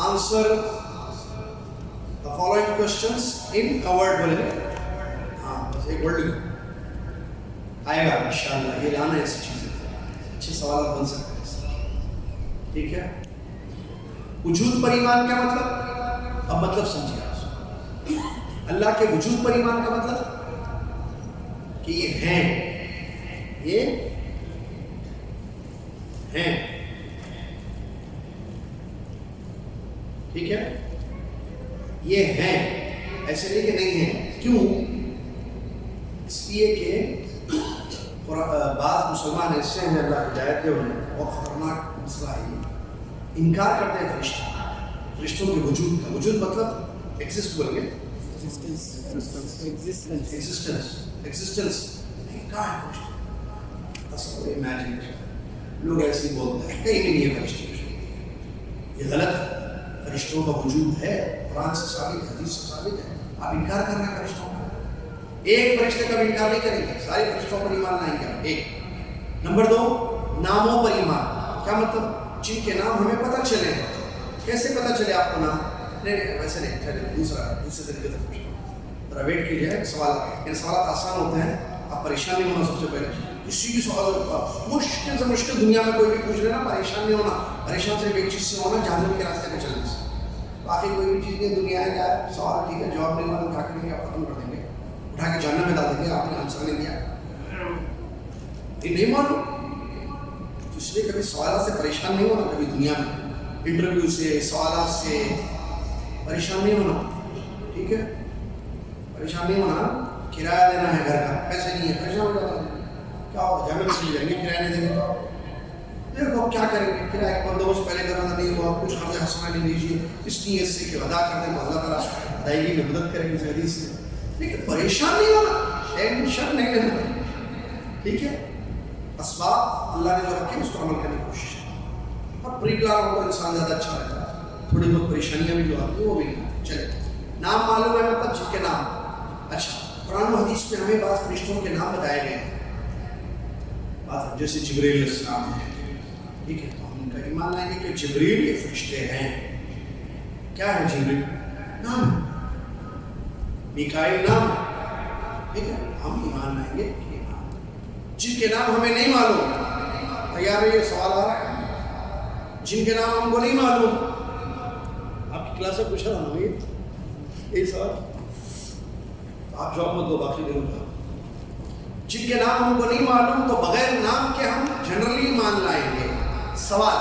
Answer the following questions in a word بولے. ہاں بس ایک ورڈ لکھو, آئے گا انشاءاللہ. یہ لانا ہے ایسی چیزیں, اچھے سوالات بن سکتے ہیں. ٹھیک ہے. وجود پر ایمان کیا مطلب؟ اب مطلب سمجھیے آپ. اللہ کے وجود پر ایمان کا مطلب کہ یہ ہیں, یہ ہیں. ٹھیک ہے, یہ ہیں, ایسے نہیں کہ نہیں ہیں. کیوں؟ اس لیے کہ بعض مسلمان ایسے ہیں, اللہ ہدایت دے انہیں, اور خطرناک مسئلہ ہے یہ, انکار کرتے ہیں فرشتوں کے وجود کا. وجود مطلب ایگزسٹ بول گے, ایگزسٹنس. کہاں ہے فرشتہ؟ تصور, امیجنیشن. لوگ ایسے ہی بولتے ہیں, کہیں بھی نہیں ہے فرشتے. یہ غلط ہے. فرشتوں کا وجود ہے, قرآن سے ثابت ہے, حدیث سے ثابت ہے. آپ انکار کر رہے ہیں فرشتوں کا. ایک فرشتے کا بھی انکار نہیں کریں گے, سارے فرشتوں پر ایمان لائیں گے. ایک. نمبر 2 ناموں پر ایمان. کیا مطلب؟ جن کے نام ہمیں پتہ چلے. کیسے پتہ چلے آپ کو نام؟ نہیں ویسے نہیں, دوسرے طریقے سے پوچھتا ہوں, ذرا ویٹ کیجیے. سوالات آسان ہوتے ہیں, آپ پریشان نہیں ہونا. سب سے پہلے کسی بھی سوال مشکل سے مشکل دنیا میں کوئی بھی پوچھ لینا, پریشان نہیں ہونا. پریشان صرف ایک چیز سے ہونا, جہنم کے راستے پہ چلنے سے. باقی کوئی بھی چیز نہیں دنیا ہے. کیا سوال ٹھیک ہے, جواب نہیں معلوم, اٹھا کے آپ ختم کر دیں گے, اٹھا کے جہنم میں ڈال دیں گے. آپ نے آنسر نہیں دیا, یہ نہیں معلوم. اس لیے کبھی سوالات سے پریشان نہیں ہونا. کبھی دنیا میں انٹرویو سے, سوالات سے پریشان نہیں ہونا. ٹھیک ہے, پریشان نہیں ہونا. کرایہ دینا ہے گھر کا, پیسے نہیں ہے, پریشان ہو جاتا ہے. کیا ہوگا, جہنم میں چلے جائیں گے, کرایہ نہیں دیں گے تو دیکھو اب کیا کریں گے. کرایہ کا بندوبست پہلے کرنا نہیں ہوا, کچھ ہمیں حسنا نہیں دیجیے اس نیت سے کہ ادا کر دیں, اللہ تعالیٰ ادائیگی میں مدد کریں گے حدیث سے. لیکن پریشان نہیں ہونا, ٹینشن نہیں لینا. ٹھیک ہے, اسباب اللہ نے جو رکھے اس کو عمل کرنے کی کوشش کریں. اور پری پلان ہو تو انسان زیادہ اچھا رہتا ہے. تھوڑی بہت پریشانیاں بھی جو آتی ہیں وہ بھی نہیں آتی. چلے, نام معلوم ہے مطلب جن کے نام. اچھا, قرآن و حدیث میں ہمیں بعض فرشتوں کے نام بتائے گئے ہیں. جیسے جبریل علیہ السلام ہے. ٹھیک ہے, تو ہم ان کا ایمان لائیں گے کہ جبریل یہ فرشتے ہیں. کیا ہے جبریل؟ نام ہے. میکائیل نام ہے. ٹھیک ہے, ہم ایمان لائیں گے کہ جن کے نام ہمیں نہیں معلوم. تیار ہے, یہ سوال آ رہا ہے. جن کے نام ہم کو نہیں معلوم. آپ کی کلاس میں پوچھا تھا نا یہ سوال, آپ جواب مت دو, باقی دنوں کا. جن کے نام ہم کو نہیں معلوم تو بغیر نام کے ہم جنرلی مان لائیں گے. سوال,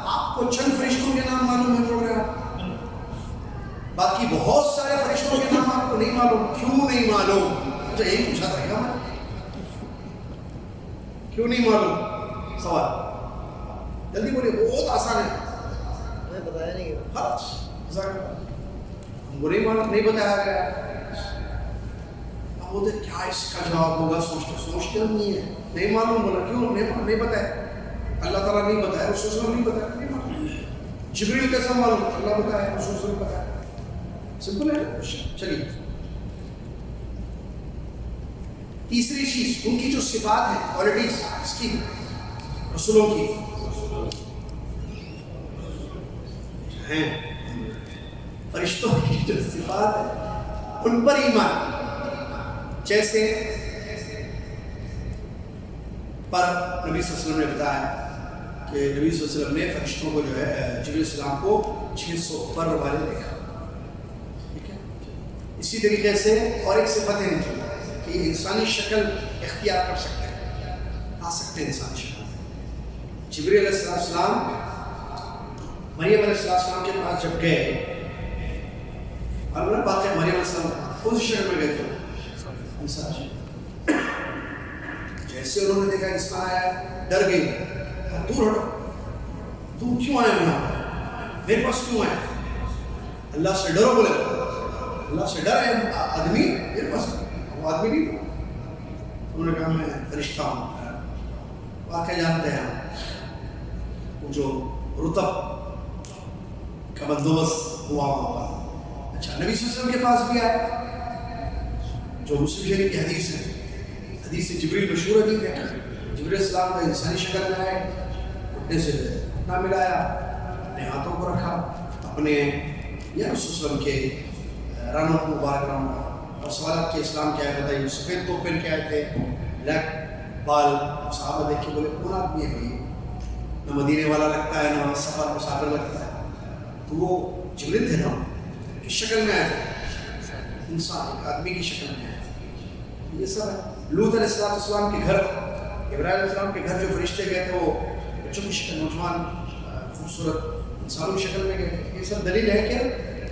آپ کو چند فرشتوں کے نام معلوم ہے بول رہے ہیں, باقی بہت سارے فرشتوں کے نام آپ کو نہیں معلوم. کیوں نہیں معلوم؟ مجھے یہی پوچھا تھا کیا میں, کیوں نہیں معلوم؟ سوال جلدی بولیے, بہت آسان ہے. میں بتایا نہیں گیا, ہم کو نہیں معلوم, نہیں بتایا گیا. اب بولتے کیا اس کا جواب ہوگا, سوچتے ہم نہیں ہے. نہیں معلوم بولا, کیوں نہیں بتایا؟ اللہ تعالیٰ نہیں بتایا, رسول صلی اللہ علیہ وسلم نہیں بتایا, نہیں معلوم. جبریل کیسا معلوم؟ اللہ بتایا, رسول صلی اللہ علیہ وسلم بتایا. سمپل ہے. چلیے, تیسری چیز ان کی جو صفات ہیں, کوالٹیز اس کی, رسولوں کی ہیں, فرشتوں کی جو صفات ہیں ان پر ایمان. جیسے پر نبی صلی اللہ علیہ وسلم نے بتایا کہ نبی صلی اللہ علیہ وسلم نے فرشتوں کو جو ہے جبریل السلام کو 600 پر والے دیکھا. ٹھیک ہے, اسی طریقے سے اور ایک صفت ہے ان کی کہ انسانی شکل اختیار کر سکتے ہیں, آ سکتے ہیں انسانی شکل. جبریل علیہ السلام مریم علیہ السلام کے پاس جب گئے, اور بات ہے مریم علیہ السلام کون سی شکل میں گئے تھے؟ انسان. جیسے انہوں نے دیکھا انسان آیا, ڈر گئی, دور ہٹو, تم کیوں آئے یہاں؟ میرے پاس کیوں آئے؟ اللہ سے ڈرو بولے، اللہ سے ڈر ہے آدمی میرے پاس، وہ آدمی نہیں تھا. انہوں نے کہا میں فرشتہ ہوں. واقعہ جانتے ہیں وہ جو رتب کا بندوبست ہوا ہوگا. اچھا نبی صلی اللہ علیہ وسلم کے پاس بھی آئے، جو مسلم شریف کی حدیث ہے، حدیث جبریل مشہور حدیث ہے. جبریل السلام کا انسانی شکل میں آئے، گھٹنے سے گھٹنا ملایا، اپنے ہاتھوں کو رکھا، اپنے یا رسول وسلم کے رانوں کو مبارک رانوں اور سوالات کے اسلام کیا ہے بتائیے. سفید تو پہن کے آئے تھے، بلیک بال. صحابہ دیکھ کے بولے کون آدمی ہے بھائی، نہ مدینے والا لگتا ہے نہ سفر مسافر لگتا ہے. تو وہ جبریل تھے نا، کس شکل میں آئے تھے؟ انسان، ایک آدمی کی شکل میں آئے تھے. یہ سب ہے. لوط علیہ السلام کے گھر، ابراہیم علیہ السلام کے گھر جو فرشتے گئے تھے وہ بچوں کی شکل، نوجوان خوبصورت انسانوں کی شکل میں گئے تھے. یہ سب دلیل ہے کہ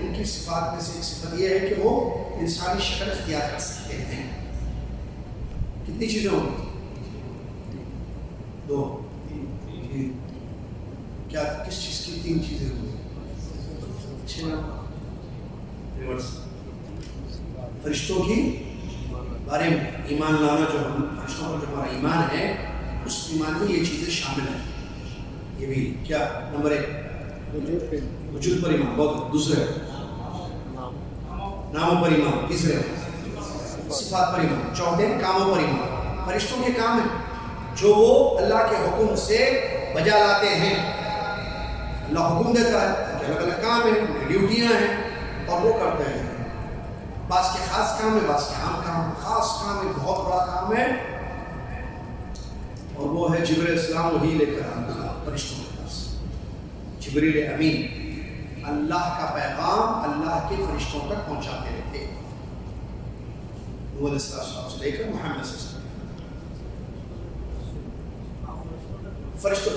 ان کی صفات میں سے ایک صفت یہ ہے کہ وہ انسانی شکل اختیار کر سکتے ہیں. کتنی چیزیں ہوں گی؟ 2 کیا کس چیز کی 3 چیزیں ہوں گی؟ ریورس فرشتوں کی بارے میں ایمان لانا، جو ہم فرشتوں پر جو ہمارا ایمان ہے اس ایمان میں یہ چیزیں شامل ہیں. یہ بھی کیا نمبر 1 وجود پر ایمان، بہت. دوسرے ناموں پر ایمان. تیسرے صفات پر ایمان. چوتھے کاموں پر ایمان. فرشتوں کے کام ہیں جو وہ اللہ کے حکم سے بجا لاتے ہیں. اللہ حکم دیتا ہے کہ الگ الگ کام ہیں، ڈیوٹیاں ہیں اور وہ کرتے ہیں. بعض کے خاص کام ہے، بعض کے عام کام. خاص کام ایک بہت بڑا کام ہے اور وہ ہے جبریل السلام وہی لے کر آنا فرشتوں کے پاس. جبریل امین اللہ کا پیغام اللہ کے فرشتوں تک پہنچاتے رہتے. نوح علیہ السلام سے لے کر محمد صلی اللہ علیہ وسلم فرشتوں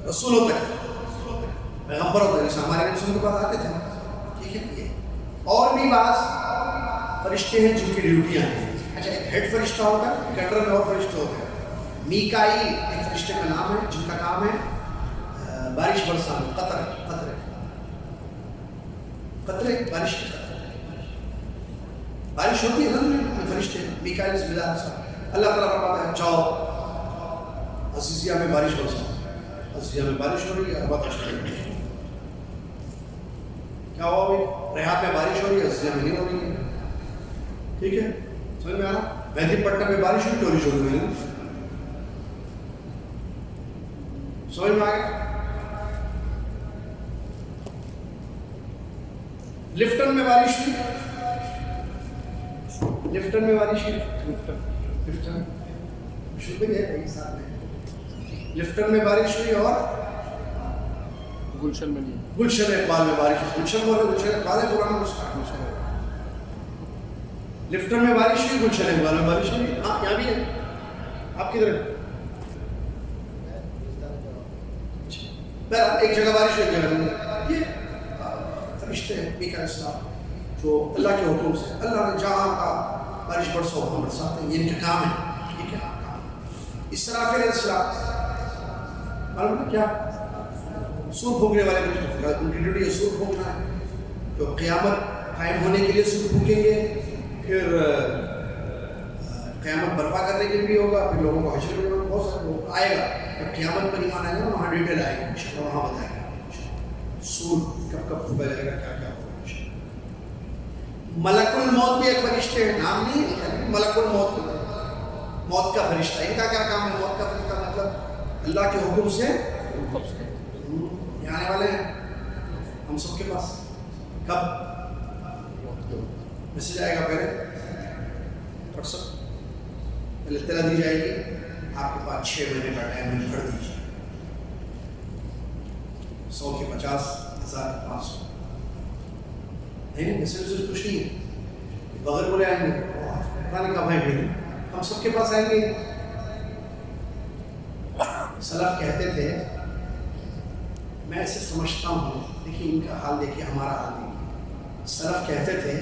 رسولوں تک، پیغمبروں تک. جیسے ہمارے رسول کے پاس آتے تھے، ٹھیک ہے. اور بھی بعض فرشتے ہیں جن کی ڈیوٹیاں ہیں. اچھا ایک ہیڈ فرشتہ ہوتا ہے، کنٹرول میں اور فرشتے ہوتے ہیں. میکائیل ایک فرشتے کا نام ہے جن کا کام ہے بارش برسانا. قطرے بارش کے قطرے بارش ہوتی ہے نا فرشتے. میکائیل بسم اللہ اللہ تعالیٰ فرماتا ہے جاؤ عزیزیہ میں بارش برساؤ. عزیزیہ میں بارش ہو رہی ہے، اربع اشہر کیا ہوا بھائی؟ ریحان میں بارش ہو رہی ہے، عزیزیہ میں نہیں ہو رہی ہے. ٹھیک ہے سمجھ میں آ رہا؟ مہندی پٹنم میں بارش ہوئی، ٹولی شروع ہوئی. سمجھ میں آ گیا؟ لفٹن میں بارش ہوئی، لفٹن میں بارش ہوئی، لفٹن شروع ہے کئی سال میں. لفٹن میں بارش ہوئی اور گلشن میں نہیں، گلشن اقبال میں بارش ہوئی. گلشن اقبال ہے پرانا نسخہ. لفٹن میں بارش ہوئی، گلشن اقبال میں بارش ہوئی. ہاں یہاں بھی ہے. آپ کدھر ہیں؟ ایک جگہ بارش ہوئی، ایک جگہ نہیں. یہ فرشتے ہیں میکائیل السلام جو اللہ کے حکم سے اللہ نے جہاں کا بارش برسو وہاں برساتے ہیں. یہ ان کا کام ہے. ٹھیک ہے. اسرافیل علیہ السلام معلوم ہے کیا؟ سور پھونکنے والے فرشتے. ان کی ڈیوٹی ہے سور پھونکنا ہے. تو قیامت قائم ہونے کے لیے سور پھونکیں گے، پھر قیامت برپا کرنے کے لیے بھی ہوگا، پھر لوگوں کو حشر میں بہت سارے لوگ آئے گا. جب قیامت پر ایمان آئے گا وہاں ڈیٹیل آئے گا انشاءاللہ، وہاں بتائے گا سور کب کب پھونکا جائے گا، کیا کیا ہوگا. ملک الموت بھی ایک فرشتے ہیں، نام نہیں ہے ملک الموت، موت کا فرشتہ. ان کا کیا کام ہے؟ موت کا فرشتہ مطلب اللہ کے حکم سے آنے والے ہیں ہم سب کے پاس. کب میسج آئے گا؟ پہلے واٹس ایپ پہلے اطلاع دی جائے گی آپ کے پاس 6 مہینے کا ٹائم ہے، بھر دیجیے. 100 کے 50,000 نہیں میسج کچھ نہیں ہے. بغیر بولے آئیں گے پتہ نہیں کب آئیں گے. ہم سب کے پاس آئیں گے. سلف کہتے تھے، میں ایسے سمجھتا ہوں، دیکھیے ان کا حال دیکھیے، ہمارا حال دیکھیے. سلف کہتے تھے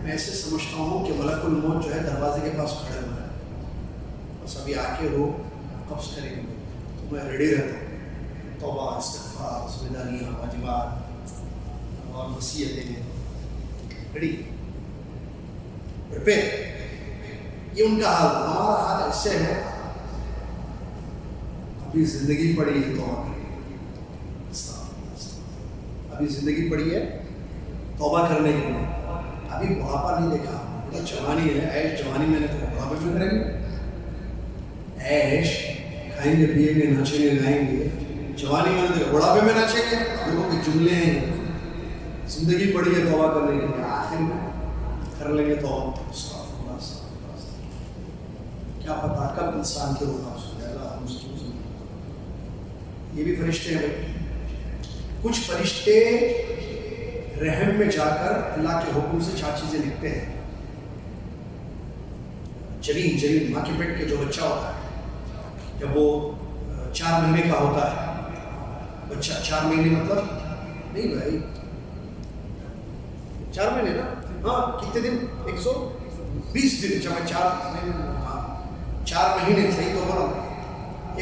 میں ایسے سمجھتا ہوں کہ ملک الموت جو ہے دروازے کے پاس کھڑے ہوئے ہیں، بس ابھی آ کے وہ قبض کریں گے تو میں ریڈی رہتا ہوں. توبہ استغفار ذمہ داریاں واجبات اور وصیتیں ریڈی پریپیئر. یہ ان کا حال. ہمارا حال ایسے ہے ابھی زندگی پڑی ہے توبہ کرنے ابھی زندگی پڑی ہے توبہ کرنے کے لیے. ابھی بڑھاپا نہیں دیکھا. جوانی ہے عیش جوانی میں نے تو بڑھاپے میں کریں گے عیش کھائیں گے پیئیں گے ناچیں گے گائیں گے. جوانی میں نے تو بڑھاپے میں ناچیں گے. لوگوں کے جملے ہیں زندگی پڑی ہے توبہ کرنے کے لیے آخر میں کر لیں گے توبہ. کیا پتا کب انسان کے روح نافذ ہو جائے گا. یہ بھی فرشتے ہیں. کچھ فرشتے رحم میں جا کر اللہ کے حکم سے 4 چیزیں لکھتے ہیں. جنین ماں کے پیٹ کے جو بچہ ہوتا ہے جب وہ 4 مہینے کا ہوتا ہے. بچہ 4 مہینے مطلب نہیں بھائی 4 مہینے نا. ہاں کتنے دن 120 دن. جب 4 مہینے صحیح تو بولا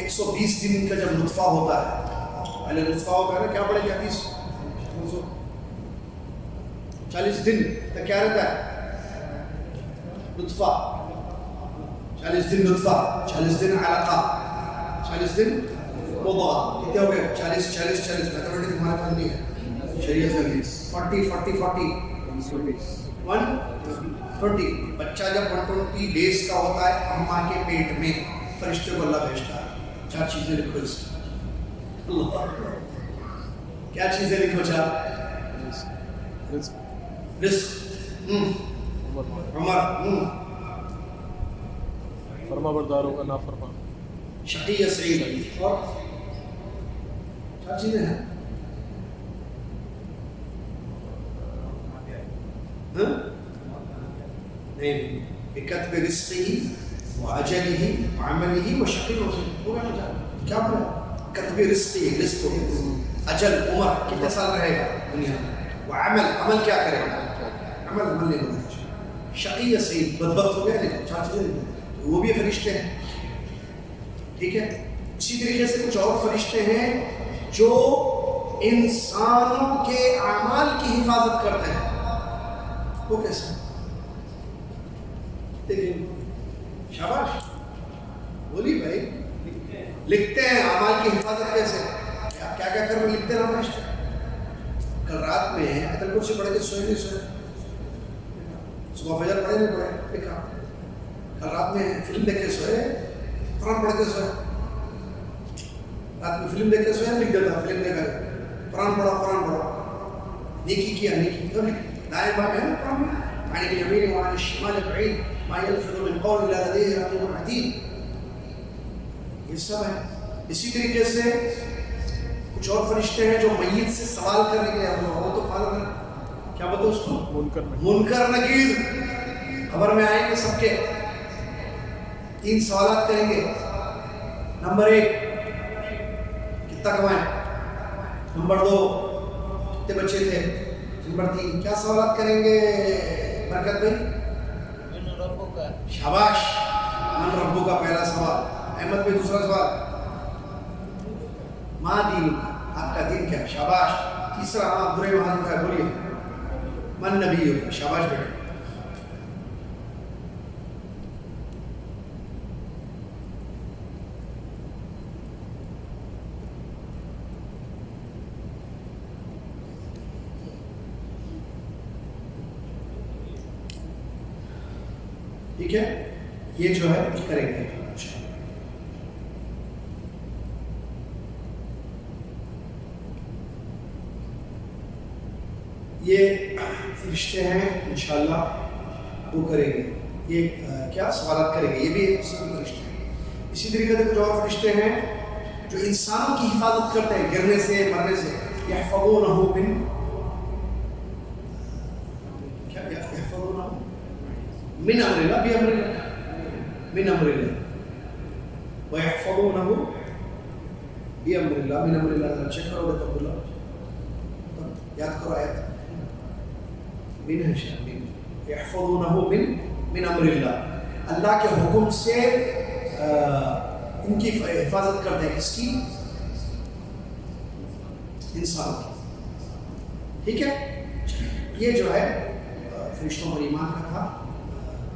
120 دن کا جب نطفہ ہوتا ہے. پہلے نطفہ ہوتا ہے نا کیا پڑے گا 40 دن تک کیا رہتا ہے نطفہ. 40 دن نطفہ 40 دن علقہ 40 دن مضغہ. کتنے ہو گئے 40 میتھمیٹکس ہمارے پاس نہیں ہے شریعت میں. 120 بچہ جب 120 ڈیز کا ہوتا ہے اماں کے پیٹ میں فرشتے کو اللہ بھیجتا ہے. 4 چیزیں لکھو اس کی. کیا چیزیں لکھو 4 رزق عمر فرما بردار ہوگا نافرمان شقی یا سعید. اور 4 چیزیں ہیں نہیں بکتب رزقه وعجله وعمله وشقی و سعید. ہو گیا نا کیا بولا کتب رزقه رزق اجل عمر کتنے سال رہے گا دنیا میں. عمل کیا کرے گا عمل نہیں بولنا. شقی یا سعید بدبخت ہو گیا. لیکن 4 چیزیں لکھو وہ بھی فرشتے ہیں. ٹھیک ہے. اسی طریقے سے کچھ اور فرشتے ہیں جو انسانوں کے اعمال کی حفاظت کرتے ہیں. وہ کیسے دیکھیں شاباش بولی بھائی لکھتے ہیں اعمال کی حفاظت کیسے کیا کر رہے لکھتے ہیں فرشتے. کل رات میں ایتل کرسی پڑھ کے سوئے نہیں سوئے. صبح فجر پڑھے نہیں پڑھے لکھا. کل رات میں فلم دیکھ کے سوئے قرآن پڑھ کے سوئے. رات میں فلم دیکھ کے سوئے لکھ دیتا فلم دیکھا قرآن پڑھا نیکی کیا نیکی دائیں بائیں ہے قرآن میں عن الیمین وعن الشمال قعید ما یلفظ من قول الا لدیہ رقیب عتید. یہ سب ہے. اسی طریقے سے کچھ اور فرشتے ہیں جو میت سے سوال کرنے کے لیے وہ تو معلوم ہے کیا بتاؤ اس کو منکر نکیر خبر میں آئیں گے. سب کے 3 سوالات کریں گے. نمبر 1 کتنا کمائیں. نمبر 2 کتنے بچے تھے. نمبر 3 کیا سوالات کریں گے برکت بھائی. من ربو کا شاباش من ربو کا پہلا سوال. احمد بھائی دوسرا سوال ماں دین آپ کا دین کیا. شاباش. تیسرا آپ برے وہاں کا بولیے من نبی ہو. شاباش بیٹے. ٹھیک ہے. یہ جو ہے کریں گے. یہ فرشتے ہیں انشاءاللہ وہ کریں گے. یہ کیا سوالات کریں گے. یہ بھی فرشتے ہیں. اسی طریقے سے کچھ اور فرشتے ہیں جو انسانوں کی حفاظت کرتے ہیں گرنے سے مرنے سے. یحفظونہ من امر اللہ بامر اللہ من امر اللہ ویحفظونہ بامر اللہ من امر اللہ. چیک کرو بیٹا عبداللہ یاد کرو آیت من ہے شاید یحفظونہ من امر اللہ. اللہ کے حکم سے ان کی حفاظت کرتے ہیں. اس کی انسان کی. ٹھیک ہے. یہ جو ہے فرشتوں پر ایمان کا تھا.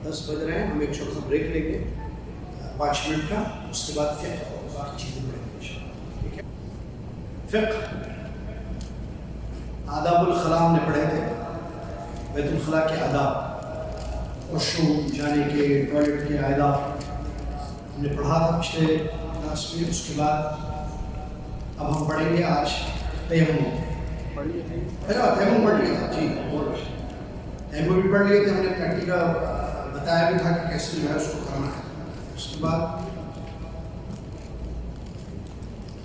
10 بج رہے ہیں, ہم ایک چھوٹا سا بریک لیں گے 5 منٹ کا, اس کے بعد فقہ اور باقی چیزیں پڑھیں گے انشاءاللہ. ٹھیک ہے. فقہ آداب الخلاء ہم نے پڑھے تھے, بیت الخلاء کے آداب, واشو جانے کے, ٹوائلٹ کے آداب ہم نے پڑھا تھا پچھلے کلاس میں. اس کے بعد اب ہم پڑھیں گے آج تیمم. تیمم پڑھ لیا تھا جی, تیمم بھی پڑھ لیے تھے ہم نے, پریکٹیکل بتایا بھی تھا کہ کیسے جو ہے اس کو کرنا ہے. اس کے بعد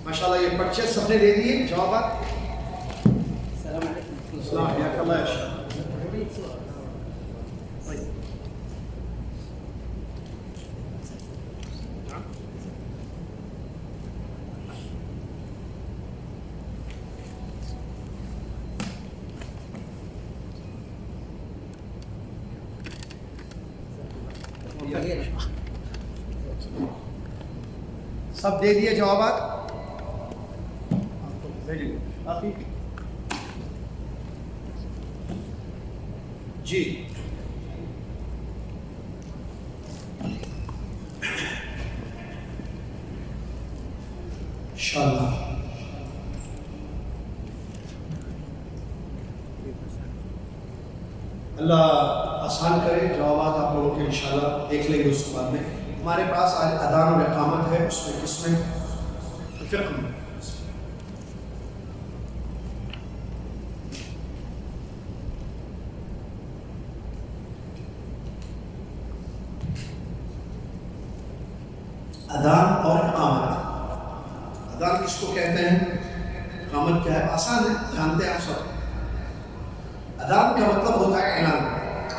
ماشاءاللہ یہ پرچے سب نے دے دیے. جوابات السلام علیکم. السلام علیکم. سب دے دیے جوابات. جی انشاءاللہ اللہ آسان کرے. جوابات آپ لوگوں کے انشاءاللہ دیکھ لیں گے. اس کے بعد میں ہمارے پاس آج اذان اور اقامت ہے. اس میں کس میں فقہ میں اذان اور اقامت. اذان کس کو کہتے ہیں, اقامت کیا ہے؟ آسان ہے, جانتے ہیں آپ سب. اذان کا مطلب ہوتا ہے اعلان.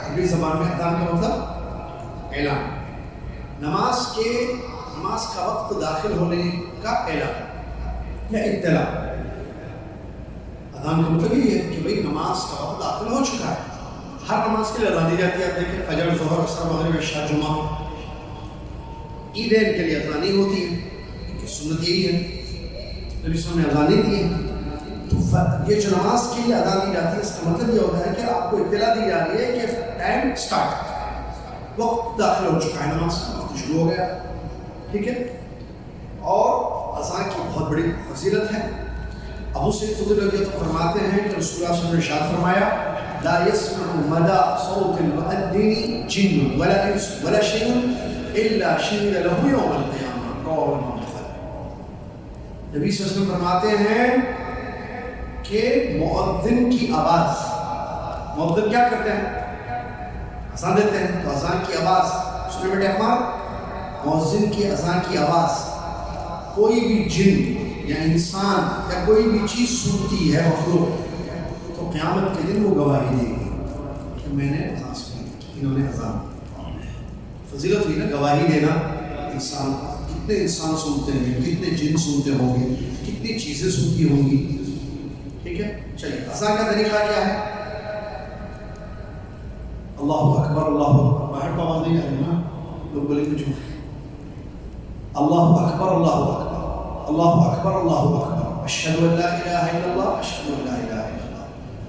عربی زبان میں اذان کا مطلب اعلان, نماز کا وقت داخل ہونے کا اعلان یا اطلاع. اذان کا مطلب یہ ہے کہ بھئی نماز کا وقت داخل ہو چکا ہے. ہر نماز کے لیے اذان دی جاتی ہے. آپ دیکھیں فجر, ظہر, عصر, مغرب, عشاء, جمعہ. عیدین کے لیے اذان نہیں ہوتی ہے کیونکہ سنت یہی ہے, نبی صلی اللہ علیہ وسلم نے اذان نہیں دی ہے. تو یہ جو نماز کے لیے اذان دی جاتی ہے, اس کا مطلب یہ ہوتا ہے کہ آپ کو اطلاع دی جا رہی ہے کہ ٹائم سٹارٹ, وقت داخل ہو چکا ہے, نماز کا وقت شروع ہو گیا. ٹھیک ہے. اور اذان کی بہت بڑی فضیلت ہے. ابو سعید خدری رضی اللہ عنہ فرماتے ہیں کہ رسول اللہ صلی اللہ علیہ وسلم نے ارشاد فرمایا لا يسمع مدى صوت المؤذن جن ولا انس ولا شيء الا شهد له يوم القيامه. رواه الامام البخاری. نبی صلی اللہ علیہ وسلم فرماتے ہیں کہ مؤذن کی آواز, مؤذن کیا کرتے ہیں؟ اذان دیتے ہیں. تو اذان کی آواز سنیں بیٹے احمد, مؤذن کی اذان کی آواز کوئی بھی جن یا انسان یا کوئی بھی چیز سنتی ہے مخلوق, تو قیامت کے دن وہ گواہی دے گی کہ میں نے اذان سنی, انہوں نے اذان. فضیلت ہوئی نا گواہی دینا انسان. کتنے انسان سنتے ہیں, کتنے جن سنتے ہوں گے, کتنی چیزیں سنتی ہوں گی. ٹھیک ہے. چلیے اذان کا طریقہ کیا ہے؟ اللہ اکبر, اللہ اکبر. باہر کا آواز نہیں آ رہی نا, لوگ بولیں گے جو اللہ اکبر, اللہ اکبر, اللہ اکبر, اللہ اکبر. اشہد ان لا الہ الا اللہ, اشہد ان لا الہ الا اللہ,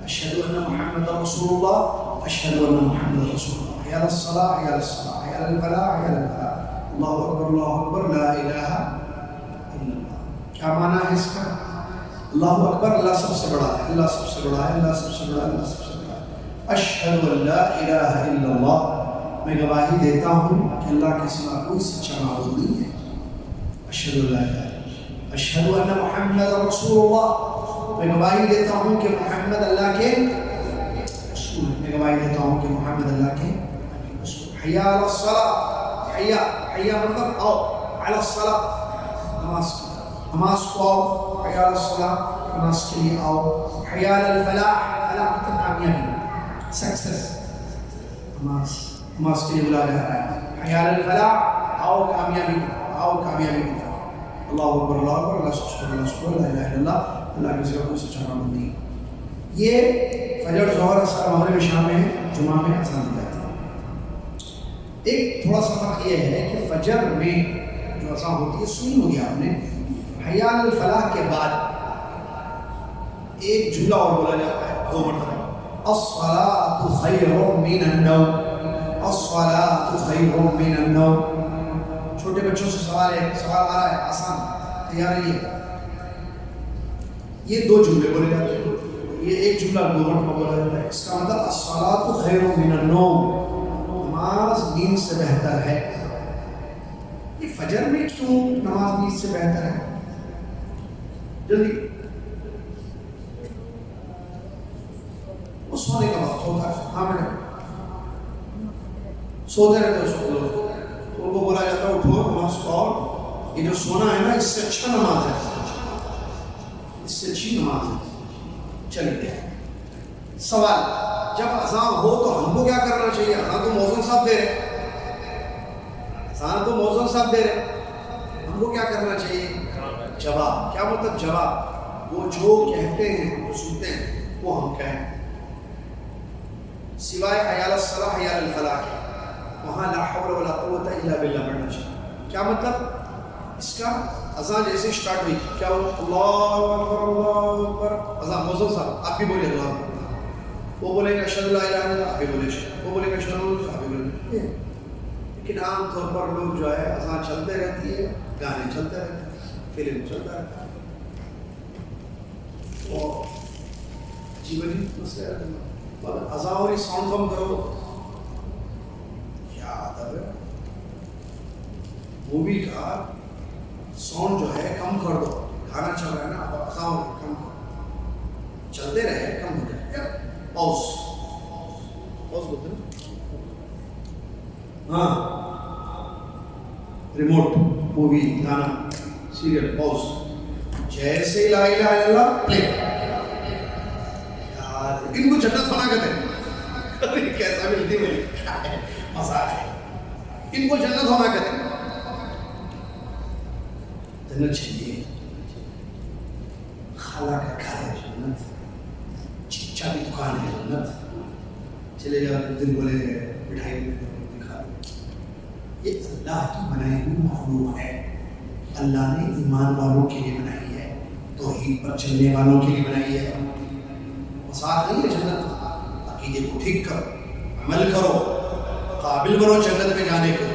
اشہد ان محمد رسول اللہ, اشہد ان محمد رسول اللہ. حی علی الصلاۃ, حی علی الصلاۃ, حی علی الفلاح, حی علی الفلاح. اللہ اکبر, اللہ اکبر, لا الہ الا اللہ. کیا معنی ہے اس کا؟ اللہ اکبر, اللہ سب سے بڑا ہے, اللہ سب سے بڑا ہے, اللہ سب سے بڑا ہے, اللہ سب سے بڑا ہے. اشہد ان لا الہ الا اللہ, میں گواہی دیتا ہوں کہ اللہ کے سوا کوئی سچا معبود نہیں ہے. اشہد ان لا الہ الا اللہ. اشہد ان محمد رسول اللہ, میں گواہی دیتا ہوں کہ محمد اللہ کے رسول ہے. میں گواہی دیتا ہوں کہ محمد اللہ کے رسول. حی علی الصلاۃ, حیا, حیا مطلب آؤ, علی الصلاۃ نماز کی, نماز کو آؤ. حی علی الصلاۃ نماز کے لیے آؤ. حی علی الفلاح, فلاح مطلب کامیابی, سکسیس. نماز کے لیے بلایا جا رہا ہے. حی علی الفلاح, آؤ کامیابی کی طرف, آؤ کامیابی کی طرف. اللہ اکبر, اللہ اکبر, اللہ سب سے بڑا, اللہ سب سے بڑا, لا الہ الا اللہ, اللہ کے سوا کوئی سچا معبود نہیں. یہ فجر, ظہر, عصر, مغرب, عشاء میں, جمعہ میں اذان دی جاتی ہے. ایک تھوڑا سا فرق یہ ہے کہ فجر میں جو اذان ہوتی ہے سنی ہوگی آپ نے, حی علی الفلاح کے بعد ایک جملہ اور بولا جاتا ہے 2 مرتبہ، الصلاۃ خیر من النوم، الصلاۃ خیر من النوم۔ چھوٹے بچوں سے سوال آ رہا ہے، آسان، تیار ہے یہ 2 جملے بولے جاتے ہیں، یہ ایک جملہ 2 مرتبہ بولا جاتا ہے۔ اس کا مطلب الصلاۃ خیر من النوم، نماز نیند سے بہتر ہے۔ یہ فجر میں کیوں نماز نیند سے بہتر ہے؟ جلدی، وہ سونے کا وقت ہوتا ہے۔ ہاں میڈم، سوتے رہتے ہیں سب لوگ، ان کو بولا جاتا ہے اٹھو نماز پڑھو۔ یہ جو سونا ہے نا، اس سے اچھا نماز ہے، اس سے اچھی نماز ہے۔ چلیے سوال، جب اذان ہو تو ہم کو کیا کرنا چاہیے؟ اذان تو مؤذن صاحب دے رہے، اذان تو مؤذن صاحب دے رہے، ہم کو کیا کرنا چاہیے؟ جواب۔ کیا مطلب جواب؟ وہ جو کہتے ہیں، جو سنتے ہیں، وہ ہم کہیں، سوائے حی علی الصلاۃ حی علی الفلاح کے، وہاں لا حول ولا قوت الا باللہ پڑھنا چاہیے۔ کیا مطلب؟ اس کا اذان جیسے اسٹارٹ ہوئی، کیا ہو؟ اللہ اکبر اللہ اکبر، اذان مؤذن صاحب آپ بھی بولے اللہ اکبر، وہ بولے گا اشہد لا الہ الا اللہ، آپ بھی بولے، وہ بولے گا اشہد ان لا الہ الا اللہ، آپ بھی بولے۔ لیکن عام طور پر لوگ جو ہے اذان چلتے رہتی ہے، گانے چلتے رہتے ہیں، فلم چلتا رہتا ہے، اور جیونی مسئلہ رہتا ہے۔ اذان اور ساؤنڈ کم کرو، کیا ادب ہے؟ مووی کا ساؤنڈ جو ہے کم کر دو، گانا چل رہا ہے نا، اب اذان کم کرو، چلتے رہے کم ہو جائے، پاؤز بولتے ہیں ہاں، ریموٹ، مووی، گانا، سیریل، پاؤز، جیسے لا الہ الا اللہ پلے۔ ان کو جنت ہونا کہتے ہیں، کیسا ملتی ہے مزاق ہے، ان کو جنت ہونا کہتے ہیں۔ جنت چاہیے، خالہ کا گھر ہے جنت، چچا کی دکان ہے جنت، چلے جاؤ دن بولے مٹھائی دکھا، یہ اللہ کی بنائی ہوئی مخلوق ہے، اللہ نے ایمان والوں کے لیے بنائی ہے، توحید پر چلنے والوں کے لیے بنائی ہے۔ ساتھ نہیں ہے جنت، عقیدے کو ٹھیک کرو، عمل کرو، قابل بنو جنت میں جانے کے،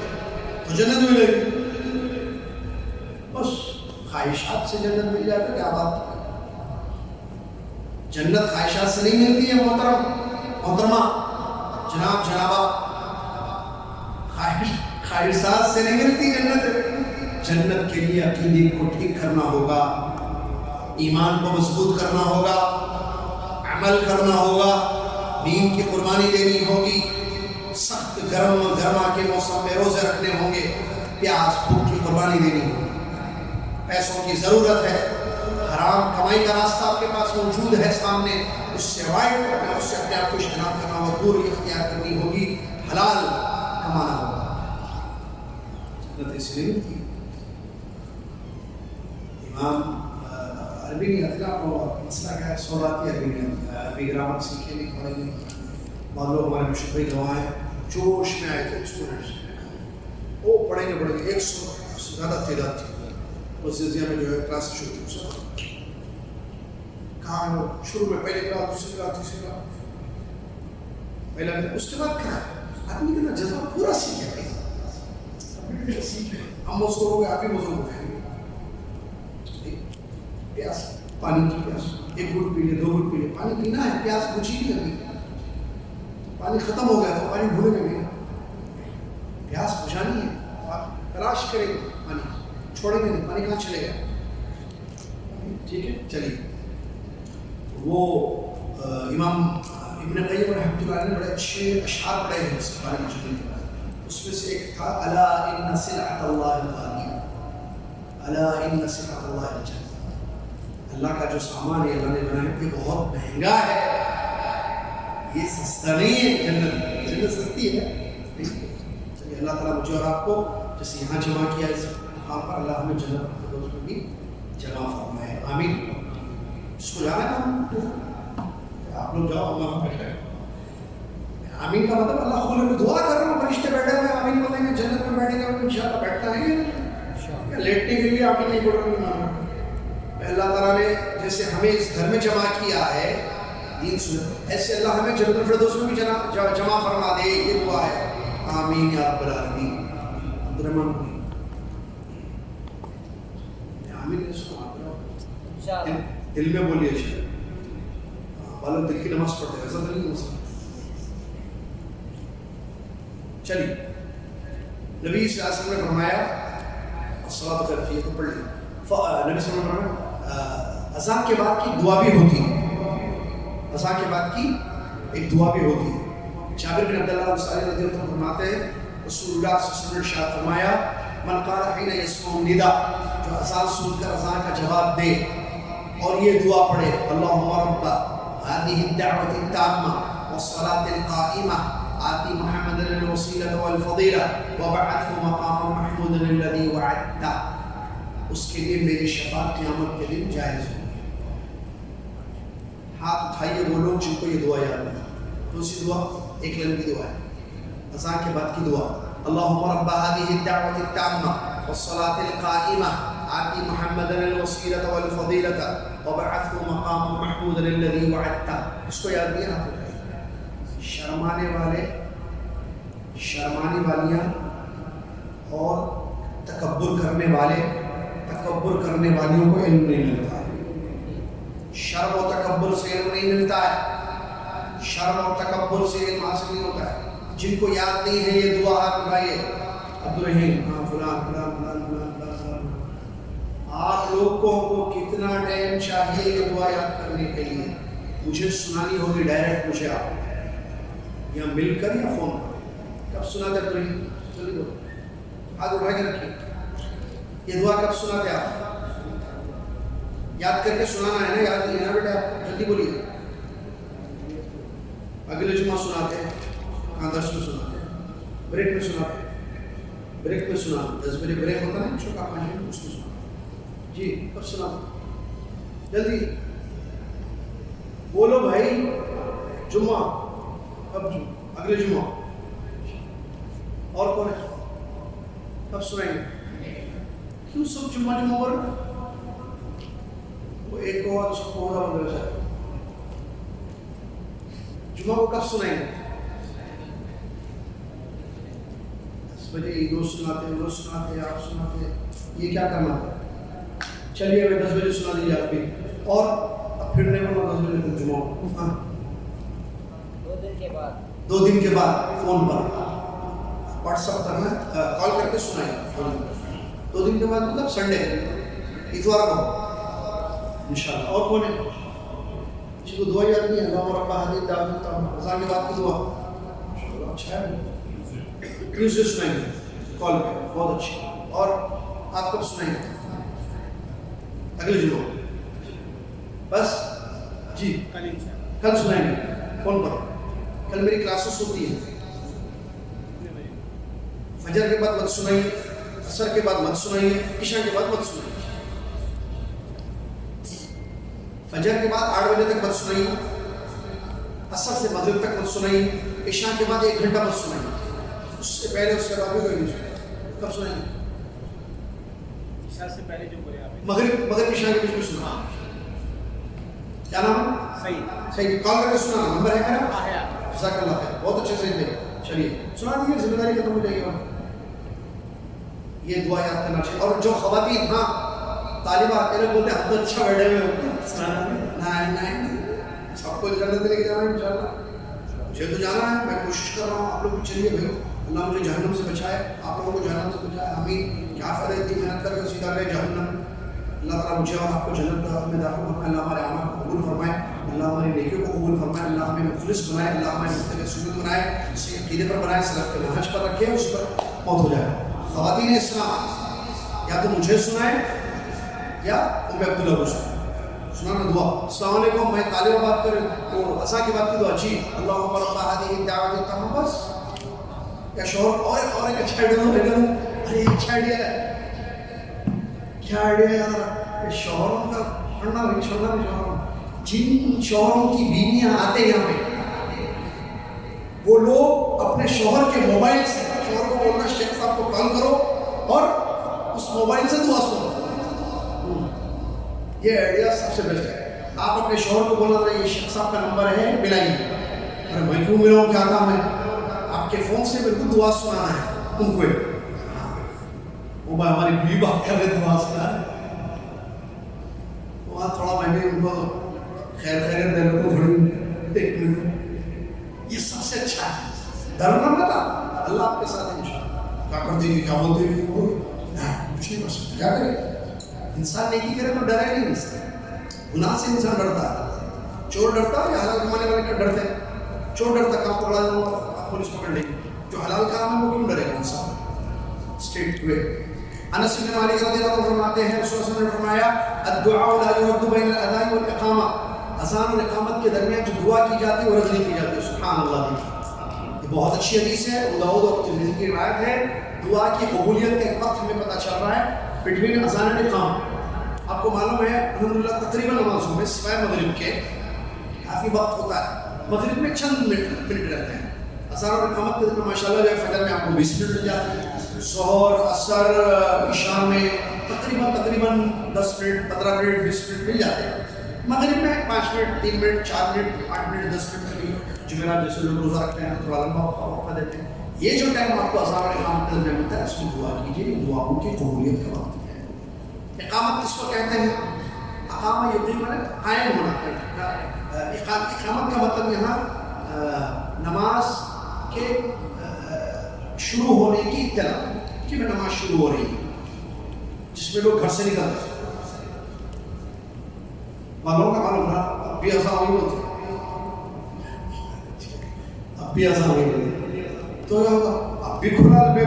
تو جنت ملے گی۔ بس خواہشات سے جنت مل جائے تو کیا بات ہے؟ جنت خواہشات سے نہیں ملتی ہے محترمہ، جناب، جنابہ، خواہشات سے نہیں ملتی جنت۔ جنت کے لیے عقیدے کو ٹھیک کرنا ہوگا، ایمان کو مضبوط کرنا ہوگا، عمل کرنا ہوگا، دین کی قربانی دینی ہوگی، سخت گرما کے موسم میں روزے رکھنے ہوں گے، پیاس بھوک کی قربانی دینی ہوگی، پیسوں کی ضرورت ہے، حرام کمائی کا راستہ آپ کے پاس موجود ہے سامنے، اس سے اوائڈ کرنا، اس سے اپنے آپ کو اجتناب کرنا ہوگا، دوری اختیار کرنی ہوگی، حلال کمانا ہوگا۔ جنت اس لیے ملتی ہے۔ امام عربی نہیں آتی نا، مسئلہ کیا ہے، سوراتی عربی نہیں آتی، عربی گرامر سیکھے نہیں، پڑھے نہیں۔ مان لو ہمارے مشرق بھائی گواہ ہیں، جوش میں آئے تھے اسٹوڈنٹس، وہ پڑھیں گے 100 سے زیادہ تعداد تھی، اس زلزلے میں جو ہے کلاس شروع کی، کہاں شروع میں پہلے کلاس، دوسری کلاس، تیسری کلاس، پہلا اس کے بعد کیا آدمی کا جذبہ پورا سیکھے، ہم اس کو آپ ہی موضوع اٹھائیں گے، پیاس، پانی کی پیاس، 1 گھٹ پی لے، 2 گھٹ پی لے، پانی پینا ہے، پیاس بجھی نہیں ابھی، پانی ختم ہو گیا تو پانی بھولے گا نہیں، پیاس بجھانی ہے، آپ تلاش کریں گے پانی، چھوڑیں گے نہیں، پانی کہاں چلے گا؟ ٹھیک ہے، چلیے۔ وہ امام ابن قیم رحمۃ اللہ علیہ نے بڑے اچھے اشعار پڑھے ہیں اس کے بارے میں جنت کے بارے میں، اس میں سے ایک تھا الا ان سلعۃ اللہ الغالیہ، الا ان سلعۃ اللہ الجنہ، اللہ کا جو سامان ہے اللہ نے بنایا یہ بہت مہنگا ہے، یہ سستا نہیں ہے، جنت سستی ہے۔ چلیے اللہ تعالیٰ مجھے اور آپ کو جیسے یہاں جمع کیا اس مقام پر، اللہ ہمیں جنت میں بھی جمع فرمائے، آمین۔ اس کو جانا ہے آپ لوگ جاؤ، اللہ بیٹھے، آمین کا مطلب اللہ کھولے میں دعا کر رہا ہوں، فرشتے بیٹھے ہوئے آمین بولیں گے، جنت میں بیٹھیں گے، انشاءاللہ بیٹھنا ہے، لیٹنے کے لیے آمین نہیں بول رہا ہوں، اللہ تعالیٰ نے جیسے ہمیں اس گھر میں جمع کیا ہے دین سنت، ایسے اللہ ہمیں جنت الفردوس میں بھی جمع فرما دے، یہ دعا ہے۔ آمین یا رب العالمین۔ عبدالرحمن آمین نے سنا انشاءاللہ دل میں بولیے شاید والوں دل کی نماز پڑھتے ہیں، ایسا تو نہیں ہو سکتا۔ چلیے، نبی صلی اللہ علیہ وسلم نے فرمایا الصلاۃ خیر تو پڑھ لیں۔ نبی صلی اللہ علیہ وسلم نے اذان کے بعد کی دعا بھی ہوتی ہے، اذان کے بعد کی ایک دعا بھی ہوتی ہے۔ جابر بن عبداللہ انصاری رضی اللہ عنہ فرماتے ہیں رسول اللہ صلی اللہ علیہ وسلم نے ارشاد فرمایا من قال حين يسمع النداء، جو اذان سن کر اذان کا جواب دے اور یہ دعا پڑھے اللهم رب هذه الدعوة التامة والصلاة القائمة آتِ محمدا الوسيلة والفضيلة وبعثه مقاما محمودا الذي وعدته، اس کے لیے میری شفاعت قیامت کے دن جائز ہو۔ ہاتھ اٹھائیے وہ لوگ جن کو یہ دعا یاد نہیں۔ دوسری دعا ایک لمبی دعا ہے، اذان کے بعد کی دعا اللهم رب هذه الدعوة التامة والصلاة القائمة آتِ محمدا الوسيلة والفضيلة وبعثه مقاما محمودا الذي وعدته، اس کو یاد نہیں ہاتھ اٹھائیے۔ شرمانے والے، شرمانے والیاں اور تکبر کرنے والے، تکبر کرنے والیوں کو علم نہیں ملتا ہے۔ شرم و تکبر سے علم نہیں ملتا ہے، شرم اور تکبر سے علم حاصل نہیں ہوتا ہے۔ جن کو یاد نہیں ہے یہ دعا ہاتھ اٹھائیے، عبدالرحیم ہاں فلان فلان فلان فلان فلان۔ آپ لوگوں کو کتنا ٹائم چاہیے یہ دعا یاد کرنے کے لیے؟ مجھے سنانی ہوگی ڈائریکٹ مجھے، آپ یا مل کر یا فون پر۔ کب سناتے عبدالرحیم؟ جلدی دو ہاتھ اٹھا کے رکھیے۔ یہ دعا کب سناتے آپ؟ یاد کر کے سنانا ہے نا، یاد نہیں ہے نا بیٹا، جلدی بولیے۔ اگلے جمعہ سناتے ہیں، کہاں درس میں سناتے ہیں، بریک میں سناتے ہیں، بریک میں سنا 10 بجے بریک ہوتا ہے چھوٹا 5 منٹ اس میں سنا جی۔ کب سنا؟ جلدی بولو بھائی۔ جمعہ کب؟ اگلے جمعہ۔ اور کون ہے؟ کب سنائیں گے؟ کیوں سب جمعہ جمعہ پر؟ وہ ایک کو اس کو پورا بندہ ہے، جمعہ کو کب سنائیں گے؟ 10 بجے دو سناتے ہیں، وہ سناتے ہیں، آپ سناتے ہیں، یہ کیا کرنا ہے؟ چلیے ابھی 10 بجے سنا دیجیے آپ بھی، اور اب پھر نہیں بولنا 10 بجے جمعہ۔ ہاں 2 دن کے بعد، 2 دن کے بعد فون پر واٹس ایپ کرنا، کال کر کے سنائیں۔ 2 دن کے بعد مطلب سنڈے، اتوار کو انشاءاللہ۔ اور کون ہے جس کو دعا یاد نہیں ہے؟ اللهم رب هذه الدعوة التامة، اذان کے بعد کی دعا ماشاءاللہ اچھا ہے، ٹیوزڈے سنائیں گے کال پہ، بہت اچھی۔ اور آپ کب سنائیں گے؟ اگلے جمعہ بس جی، کل سنائیں گے فون پر۔ کل میری کلاسز ہوتی ہیں، فجر کے بعد مت سنائیے، عصر کے بعد مت سنائیے، عشاء کے بعد مت سنائیے۔ فجر کے بعد 8 بجے تک مت سنائیے، عصر سے مغرب تک مت سنائیے، عشاء کے بعد 1 گھنٹہ مت سنائیے، اس سے پہلے اس سے بعد بھی کوئی نہیں سنائیے۔ کب سنائیے؟ عشاء سے پہلے جو بولے آپ مغرب عشاء کے بیچ میں سنا۔ کیا نام ہے؟ صحیح صحیح، کال کر کے سنا، نمبر ہے میرا؟ ہے۔ جزاک اللہ خیر، بہت اچھے سے دے۔ چلیے سنا دیجیے، ذمہ داری ختم ہو جائے گی۔ یہ دعا یاد کرنا چاہیے۔ اور جو خواتین، ہاں طالبات میرے بولتے ہیں ہم تو اچھا بیٹھے ہوئے نہیں، سب کو جنت لے کے جانا ہے انشاءاللہ۔ مجھے تو جانا ہے، میں کوشش کر رہا ہوں، آپ لوگ بھی چلیے بھائی۔ اللہ مجھے جہنم سے بچائے، آپ لوگوں کو جہنم سے بچائے، آمین۔ کیا فائدہ اتنی محنت کر کے سیدھا گئے جہنم۔ اللہ تعالیٰ مجھے اور آپ کو جنت میں داخل فرمائے، اللہ ہمارے اعمال کو قبول فرمائے، اللہ ہماری نیکیوں کو قبول فرمائے، اللہ ہمیں مخلص بنائے، اللہ ہمیں متبع سنت بنائے، اسی عقیدے پر بنائے، سلف کے منہج پر رکھے، اس پر موت ہو جائے۔ خواتین اسلام یا تو مجھے سنائیں یا ام عبداللہ کو سنانا دعا۔ السلام علیکم، میں طالبہ بات کر تو عصا کی بات کی دعا جی، اللهم رب هذه الدعوة التامة، بس یا شوہر اور ایک اچھا آئیڈیا لے لوں، ارے اچھا آئیڈیا ہے، کیا آئیڈیا ہے یار؟ شوہروں کا پڑھنا بھی چھوڑنا بھی، شوہروں جن شوہروں کی بیویاں آتے ہیں یہاں پہ، وہ لوگ اپنے شوہر کے موبائل سے شوہر کو بولنا شیخ صاحب کو کال کرو اور اس موبائل سے دعا سنو۔ یہ آئیڈیا سب سے بیسٹ ہے. آپ اپنے شوہر کو بولا تھا یہ شخص آپ کا نمبر ہے ملائیے. ارے میں کیوں ملاؤں, کیا کام ہے؟ آپ کے فون سے بالکل دعا سنانا ہے ان کو. وہ بھائی ہماری بیوی بات کر رہے دعا سنا ہے, وہاں تھوڑا میں بھی ان کو خیریت دے لوں تھوڑی ایک منٹ. یہ سب سے اچھا ہے. ڈرنا مت, اللہ آپ کے ساتھ ہے انشاءاللہ. کیا کرتے ہیں, کیا بولتے ہیں, کچھ نہیں کر سکتے, کیا کرے. انسان نیکی کرے تو ڈرے نہیں. اس سے گناہ سے انسان ڈرتا ہے. چور ڈرتا ہے یا حلال کمانے والے کا ڈرتے ہیں. چور ڈرتا کام پکڑا جاؤ, پولیس پکڑ لے گی. جو حلال کام ہے وہ کیوں ڈرے گا انسان. اسٹریٹ وے. انس بن مالک رضی اللہ عنہ فرماتے ہیں رسول اللہ صلی اللہ علیہ وسلم نے فرمایا الدعاء لا يرد بین الاذان والاقامہ. اذان اور اقامت کے درمیان جو دعا کی جاتی ہے وہ رد نہیں کی جاتی. سبحان اللہ. یہ بہت اچھی حدیث ہے, ابو داؤد اور ترمذی کی روایت ہے. دعا کی قبولیت کا ایک وقت ہمیں پتہ چل رہا ہے بٹوین اذان اور اقامہ. آپ کو معلوم ہے الحمدللہ تقریباً نمازوں میں سوائے مغرب کے کافی وقت ہوتا ہے. مغرب میں چند منٹ رہتے ہیں. اذان اور اقامت کے درمیان ماشاءاللہ جو ہے فجر میں آپ کو 20 منٹ مل جاتے ہیں. ظہر, عصر, عشاء میں تقریباً 10 منٹ, 15 منٹ, 20 منٹ مل جاتے ہیں. مغرب میں 5 minute, 3 minute, 4 minute, 8 minute, 10 minute کبھی جمعرات جیسے لوگ روزہ رکھتے ہیں تھوڑا لمبا وقفہ دیتے ہیں. یہ جو ٹائم آپ کو اذان اور اقامت کے درمیان ملتا ہے اس میں دعا کیجیے. دعاؤں کی قبولیت کا وقت ہے. اقامت کس کو کہتے ہیں؟ اقامہ یقین قائم ہونا. اقامت کا مطلب یہاں نماز کے شروع ہونے کی اطلاع کہ میں نماز شروع ہو رہی ہے, جس میں لوگ گھر سے نکلتے ہیں. معلوم کا معلوم نا, اب بھی اذان نہیں ہوتی, اب بھی اذان نہیں ہوتی تو کیا ہوگا؟ اب بھی کھلا میں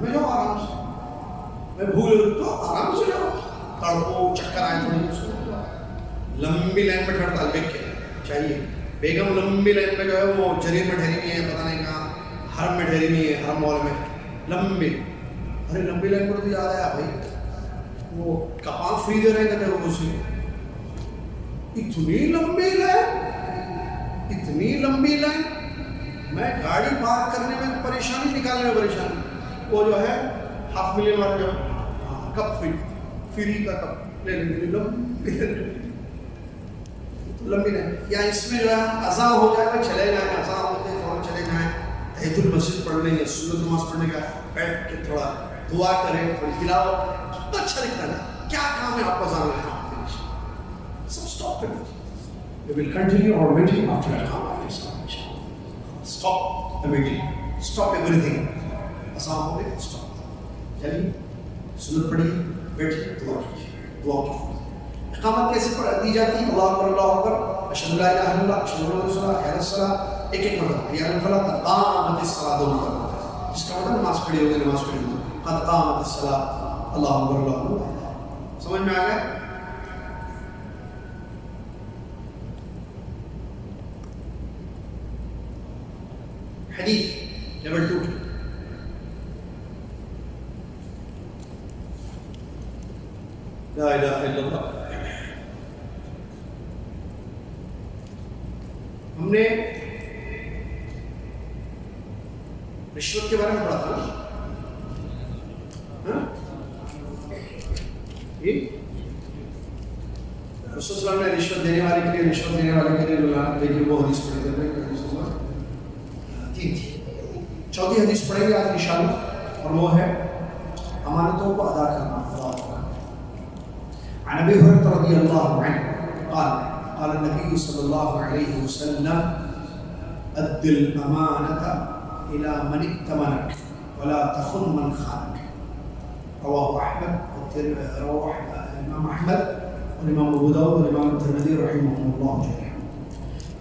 جاؤ آرام سے, میں بھول تو آرام سے جاؤ. تڑپو, چکر آئے تو لمبی لائن میں ٹھڑتا بیگ کے چاہیے. بیگم لمبی لائن میں جو ہے وہ جریر میں ٹھہری نہیں ہے, پتہ نہیں کہاں حرم میں ٹھہری نہیں ہے, حرم مال میں لمبی. ارے لمبی لائن پر تو یاد آیا بھائی وہ کپاں فری دے رہے ہیں وہ اسی. اتنی لمبی لائن, میں گاڑی پارک کرنے میں پریشانی, نکالنے میں پریشانی. وہ جو ہے ½ ملین والا جو ہے کپ فری کا کپ لے لیں گے لمبی لائن. یا اس میں جو ہے اذان ہو جائے گا چلے جائیں, اذان ہوتے ہیں فوراً چلے جائیں, تحیۃ المسجد پڑھ لیں یا سنت نماز پڑھنے کا بیٹھ کے تھوڑا دعا کریں, تھوڑی تلاوت. کتنا اچھا دکھتا ہے. کیا کام ہے آپ کا اذان میں؟ سب اسٹاپ کر دیجیے. We will continue our meeting after Islam. Stop the meeting. Stop everything. اذان ہو گئی, stop. چلیے سنت پڑھیے, بیٹھیے, دعا کیجیے. دعا کیجیے. اقامت کیسے دی جاتی ہے؟ اللہ اکبر, اللہ اکبر, اشہد لا الہ الا اللہ, اشہد ان محمد رسول اللہ, حی علی الصلاۃ. ایک مرتبہ حی علی الفلاح, قد قامت الصلاۃ. دو مرتبہ, جس کا مطلب نماز کھڑی ہوگی, نماز کھڑی ہوگی. قد قامت الصلاۃ, اللہ اکبر, اللہ اکبر. سمجھ میں آ گیا؟ حدیث نمبر 2. لا الہ الا اللہ. ہم نے رشوت کے بارے میں پڑھا تھا نا. رسول صلی اللہ علیہ وسلم نے رشوت دینے والے کے لیے, رشوت دینے والے کے لیے لعنت بھیجی. وہ حدیث پڑھی تھی. چوتھی حدیث پڑھیں گے آج انشاءاللہ, اور وہ ہے امانتوں کو ادا کرنا. عن ابي هريره رضي الله عنه قال النبي صلى الله عليه وسلم اد الامانه الى من ائتمنك ولا تخن من خانك. رواه احمد, رواه الامام احمد والامام ابو داود والامام الترمذي رحمهم الله جميعا.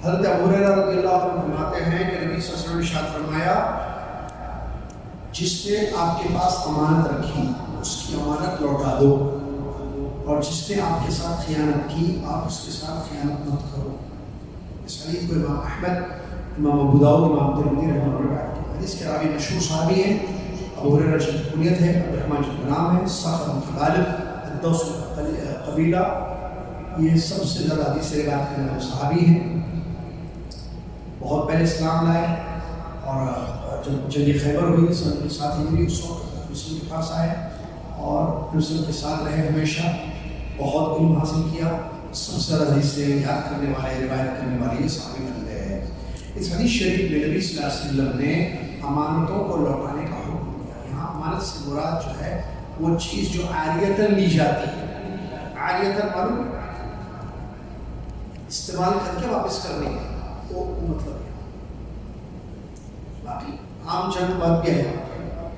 حضرت ابو ہریرہ رضی اللہ عنہ فرماتے ہیں کہ نبی صلی اللہ علیہ وسلم نے ارشاد فرمایا, جس نے آپ کے پاس امانت رکھی اس کی امانت لوٹا دو, اور جس نے آپ کے ساتھ خیانت کی آپ اس کے ساتھ خیانت مت کرو. اس حدیث کو امام احمد, امام ابو داؤد, امام ترمذی رحمہ اللہ روایت کی. حدیث کے راوی مشہور صحابی ہیں. ابو ہریرہ کی کنیت ہے عبد الرحمن جن کا نام ہے, صخر بن غالب الدوس قبیلہ. یہ سب سے زیادہ حدیث روایت کرنے والے صحابی ہیں. بہت پہلے اسلام لائے, اور جب جنگ خیبر ہوئی سن 7 ہجری اس وقت مسلم کے پاس آئے اور مسلم کے ساتھ رہے ہمیشہ. بہت علم حاصل کیا، سب سے زیادہ حدیث سے یاد کرنے والے، روایت کرنے والے یہ صحابی بن گئے۔ اس حدیث شریف میں نبی صلی اللہ علیہ وسلم نے امانتوں کو لوٹانے کا حکم دیا۔ یہاں امانت سے مراد جو ہے وہ چیز جو عاریتاً لی جاتی ہے، عاریتاً معلوم استعمال کر کے واپس کرنے کا وہ مطلب ہے۔ باقی عام چند بات کیا ہے،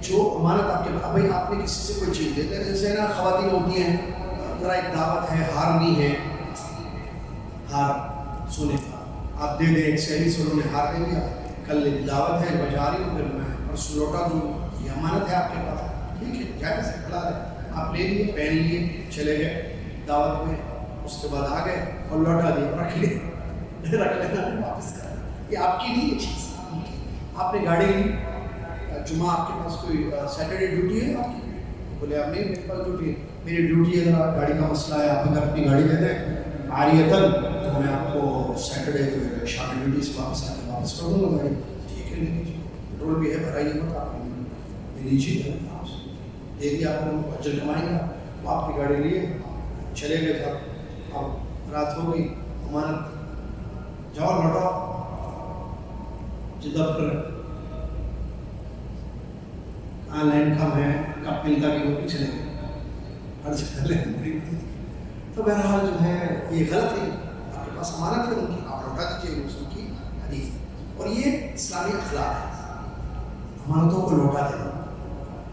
جو امانت آپ کے بھائی آپ نے کسی سے کوئی چیز دیتے ہیں، جیسے نا خواتین ہوتی ہیں، ذرا ایک دعوت ہے، ہار نہیں ہے، ہار سونے کا آپ دے دیں، ایک سہیلی سے انہوں نے ہار دے دیا، کل دعوت ہے بجا رہی ہوں، پھر میں پرسوں لوٹا دوں، یہ امانت ہے آپ کے پاس، ٹھیک ہے جائز ہے، حلال ہے، آپ لے لیے، پہن لیے، چلے گئے دعوت میں، اس کے بعد آ گئے اور لوٹا دیے، رکھ لیے، رکھ لینا واپس کر، یہ آپ کی نہیں ہے چیز، آپ نے گاڑی لی، جمعہ آپ کے پاس کوئی سیٹرڈے ڈیوٹی ہے آپ کی، بولے آپ نہیں میرے پاس ڈیوٹی ہے، میری ڈیوٹی ہے، ذرا گاڑی کا مسئلہ ہے، آپ اگر اپنی گاڑی دے دیں عاریتاً تو میں آپ کو سیٹرڈے شام ڈیوٹی سے واپس آ کے واپس کر دوں گا گاڑی، ٹھیک ہے لے لیجیے، پیٹرول بھی ہے بھرائیے مت، آپ لے لیجیے، آپ سے دے دیا، آپ کو اجر کمائیں گا، وہ آپ کی گاڑی لیے چلے گئے تھا، اب رات ہو گئی، امانت جاؤ لوٹاؤ، جدہ پر کہاں لینڈ کم ہے، کب ملتا بھی وہ بھی چلے گئے، ہر جگہ لینڈ، تو بہرحال جو ہے یہ غلط ہے، آپ کے پاس امانت ہے ان کی، آپ لوٹا دیجیے، رسول کی حدیث ہے، اور یہ اسلامی اخلاق ہے، امانتوں کو لوٹا دینا۔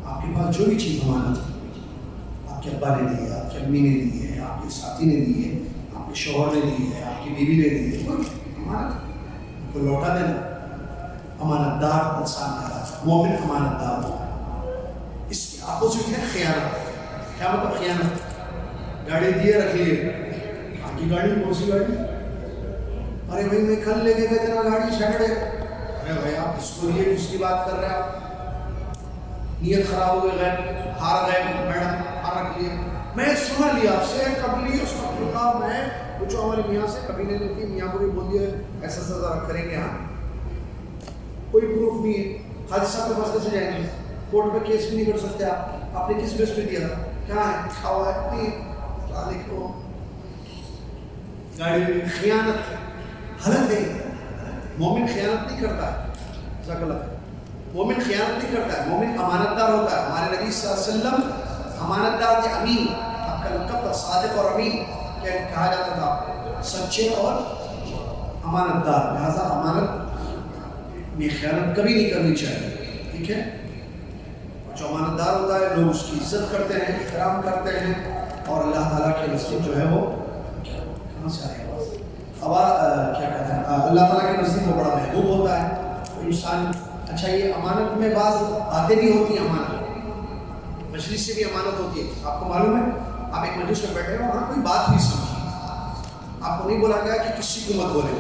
آپ کے پاس جو بھی چیز امانت ہے، آپ کے ابا نے دی ہے، آپ کی امی نے دی ہے، آپ کے ساتھی نے دی ہے، آپ کے شوہر نے دی ہے، آپ کی بیوی نے دی ہے، کوئی امانت ان کو لوٹا دینا۔ امانت دار انسان کا مومن امانت دار ہوتا ہے، اس کی اپوزٹ ہے خیانت۔ کیا مطلب خیانت؟ گاڑی دیے رکھ لیے، آپ کی گاڑی کون سی گاڑی؟ ارے بھائی میں کل لے کے گئے تیرا گاڑی سیٹرڈے، ارے بھائی آپ اس کو لیے جس کی بات کر رہے ہیں آپ، نیت خراب ہو گئی، غیر ہار گئے، میڈم ہار رکھ لیے، میں سنا لیا آپ سے کب لیے اس کا، میں پوچھو ہمارے میاں سے، کبھی نہیں لیتی، میاں کو بھی بول دیا ایسا سزا کریں گے، ہاں کوئی پروف نہیں ہے، قاضی صاحب کے پاس کیسے جائیں گے، کورٹ میں کیس بھی نہیں کر سکتے آپ نے کس بیس پہ دیا تھا، کیا ہے لکھا ہوا ہے، نہیں لکھو، گاڑی میں خیانت غلط ہے، مومن خیانت نہیں کرتا ہے، جزاک اللہ خیر، مومن خیانت نہیں کرتا ہے، مومن امانت دار ہوتا ہے۔ ہمارے نبی صلی اللہ علیہ وسلم امانت دار تھے، امین، آپ کا لقب تھا صادق اور امین، کیا کہا جاتا تھا سچے اور امانت دار، لہٰذا امانت میں خیانت کبھی نہیں کرنی چاہیے، ٹھیک ہے، جو امانت دار ہوتا ہے لوگ اس کی عزت کرتے ہیں، احترام کرتے ہیں، اور اللہ تعالیٰ کے نزدیک جو ہے وہ کہاں سے آئے گا کیا کہتے ہیں، اللہ تعالیٰ کے نزدیک وہ بڑا محبوب ہوتا ہے انسان۔ اچھا یہ امانت میں بعض باتیں بھی ہوتی ہیں، امانت مجلس سے بھی امانت ہوتی ہے، آپ کو معلوم ہے، آپ ایک مجلس میں بیٹھے ہیں وہاں کوئی بات نہیں سمجھی، آپ کو نہیں بولا گیا کہ کسی کو مت بولے،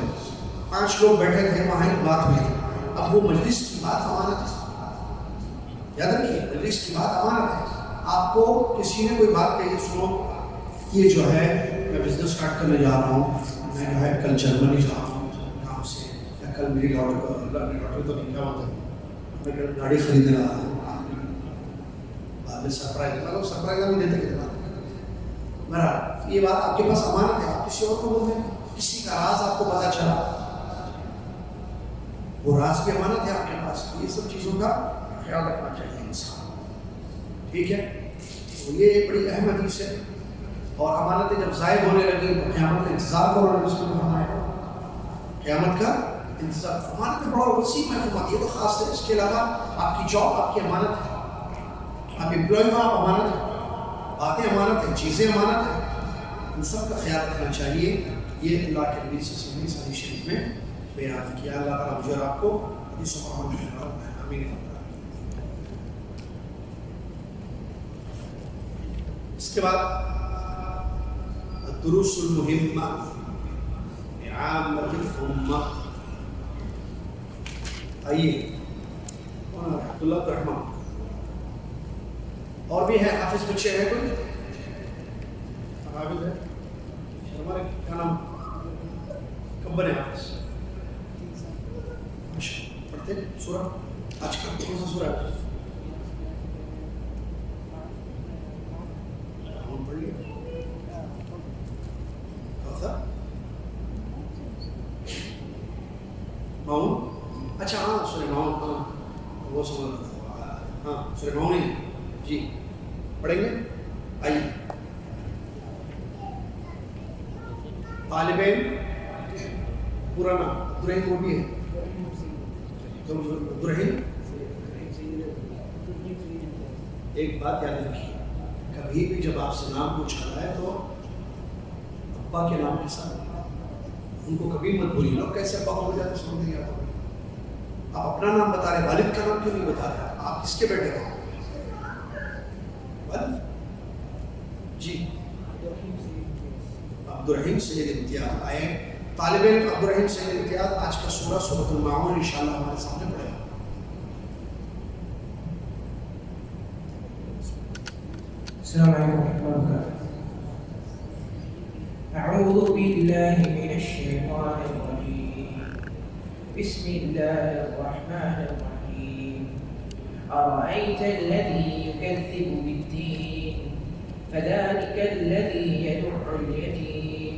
5 لوگ بیٹھے تھے وہاں ایک بات ہوئی تھی، اب وہ مجلس کی بات امانت ہے، یاد رکھیے مجلس کی بات امانت ہے، آپ کو کسی نے کوئی بات کہی، سنو یہ جو ہے میں بزنس اسٹارٹ کرنے جا رہا ہوں، میں جو ہے کل جرمنی جا رہا ہوں کام سے، یا کل میری لاٹری تو نہیں کیا ہوتا ہے، میں کل گاڑی خریدنے رہا ہوں، بعد میں سرپرائز، مطلب سرپرائز ہمیں دیتے کتنا، میرا یہ بات آپ کے پاس امانت ہے، آپ کسی اور کو بول دیں، کسی کا راز آپ کو پتہ چلا، وہ راز بھی امانت ہے آپ کے پاس، یہ سب چیزوں کا خیال رکھنا چاہیے انسان، ٹھیک ہے، تو یہ ایک بڑی اہم حدیث ہے، اور امانتیں جب ضائع ہونے لگی تو قیامت کا انتظار کرو، اس کو فرمایا قیامت کا انتظار، امانت میں بڑا وسیع مفہوم ہے، یہ تو خاص ہے، اس کے علاوہ آپ کی جاب آپ کی امانت ہے، آپ امپلائی ہو آپ امانت ہے، باتیں امانت ہیں، چیزیں امانت ہیں، ان سب کا خیال رکھنا چاہیے، یہ اللہ کے نبی صلی اللہ علیہ وسلم حدیث شریف میں بیان کیا، اللہ تعالیٰ مجھے اور آپ کو حدیثوں پر عمل کرنے والا بنائے، آمین۔ اس کے بعد الدروس المهمة لعامة الأمة، آئیے عبداللہ عبدالرحمٰن، اور بھی ہیں حافظ بچے ہیں کوئی حافظ ہے ہمارے کیا نام کب بنے حافظ پڑھتے سورہ آج کا کون سا سورہ ہے پڑھ لیا وہ سمجھ ہاں سورہ معون ہی جی پڑھیں گے. آئیے طالب علم پورا نام عبدالرحیم وہ بھی ہے عبدالرحیم. ایک بات یاد رکھیے کبھی بھی جب آپ سے نام پوچھا جائے تو ابا کے نام کے ساتھ ان کو کبھی مت بولیے. لوگ کیسے ابا ہو جاتے سمجھ نہیں آتا. آپ اپنا نام بتا رہے والد کا نام کیوں نہیں بتا رہے؟ آپ کس کے بیٹے ہو؟ والد جی عبدالرحیم سید امتیاز آئے. طالب علم عبدالرحیم سید امتیاز آج کا سورہ سورۃ المعون انشاءاللہ ہمارے سامنے پڑھے گا. السلام علیکم ورحمۃ اللہ وبرکاتہ. اعوذ باللہ من الشیطان الرجیم. بسم اللہ الرحمن الرحیم. أرأيت الذي يكذب بالدين فذلك الذي يدع اليتيم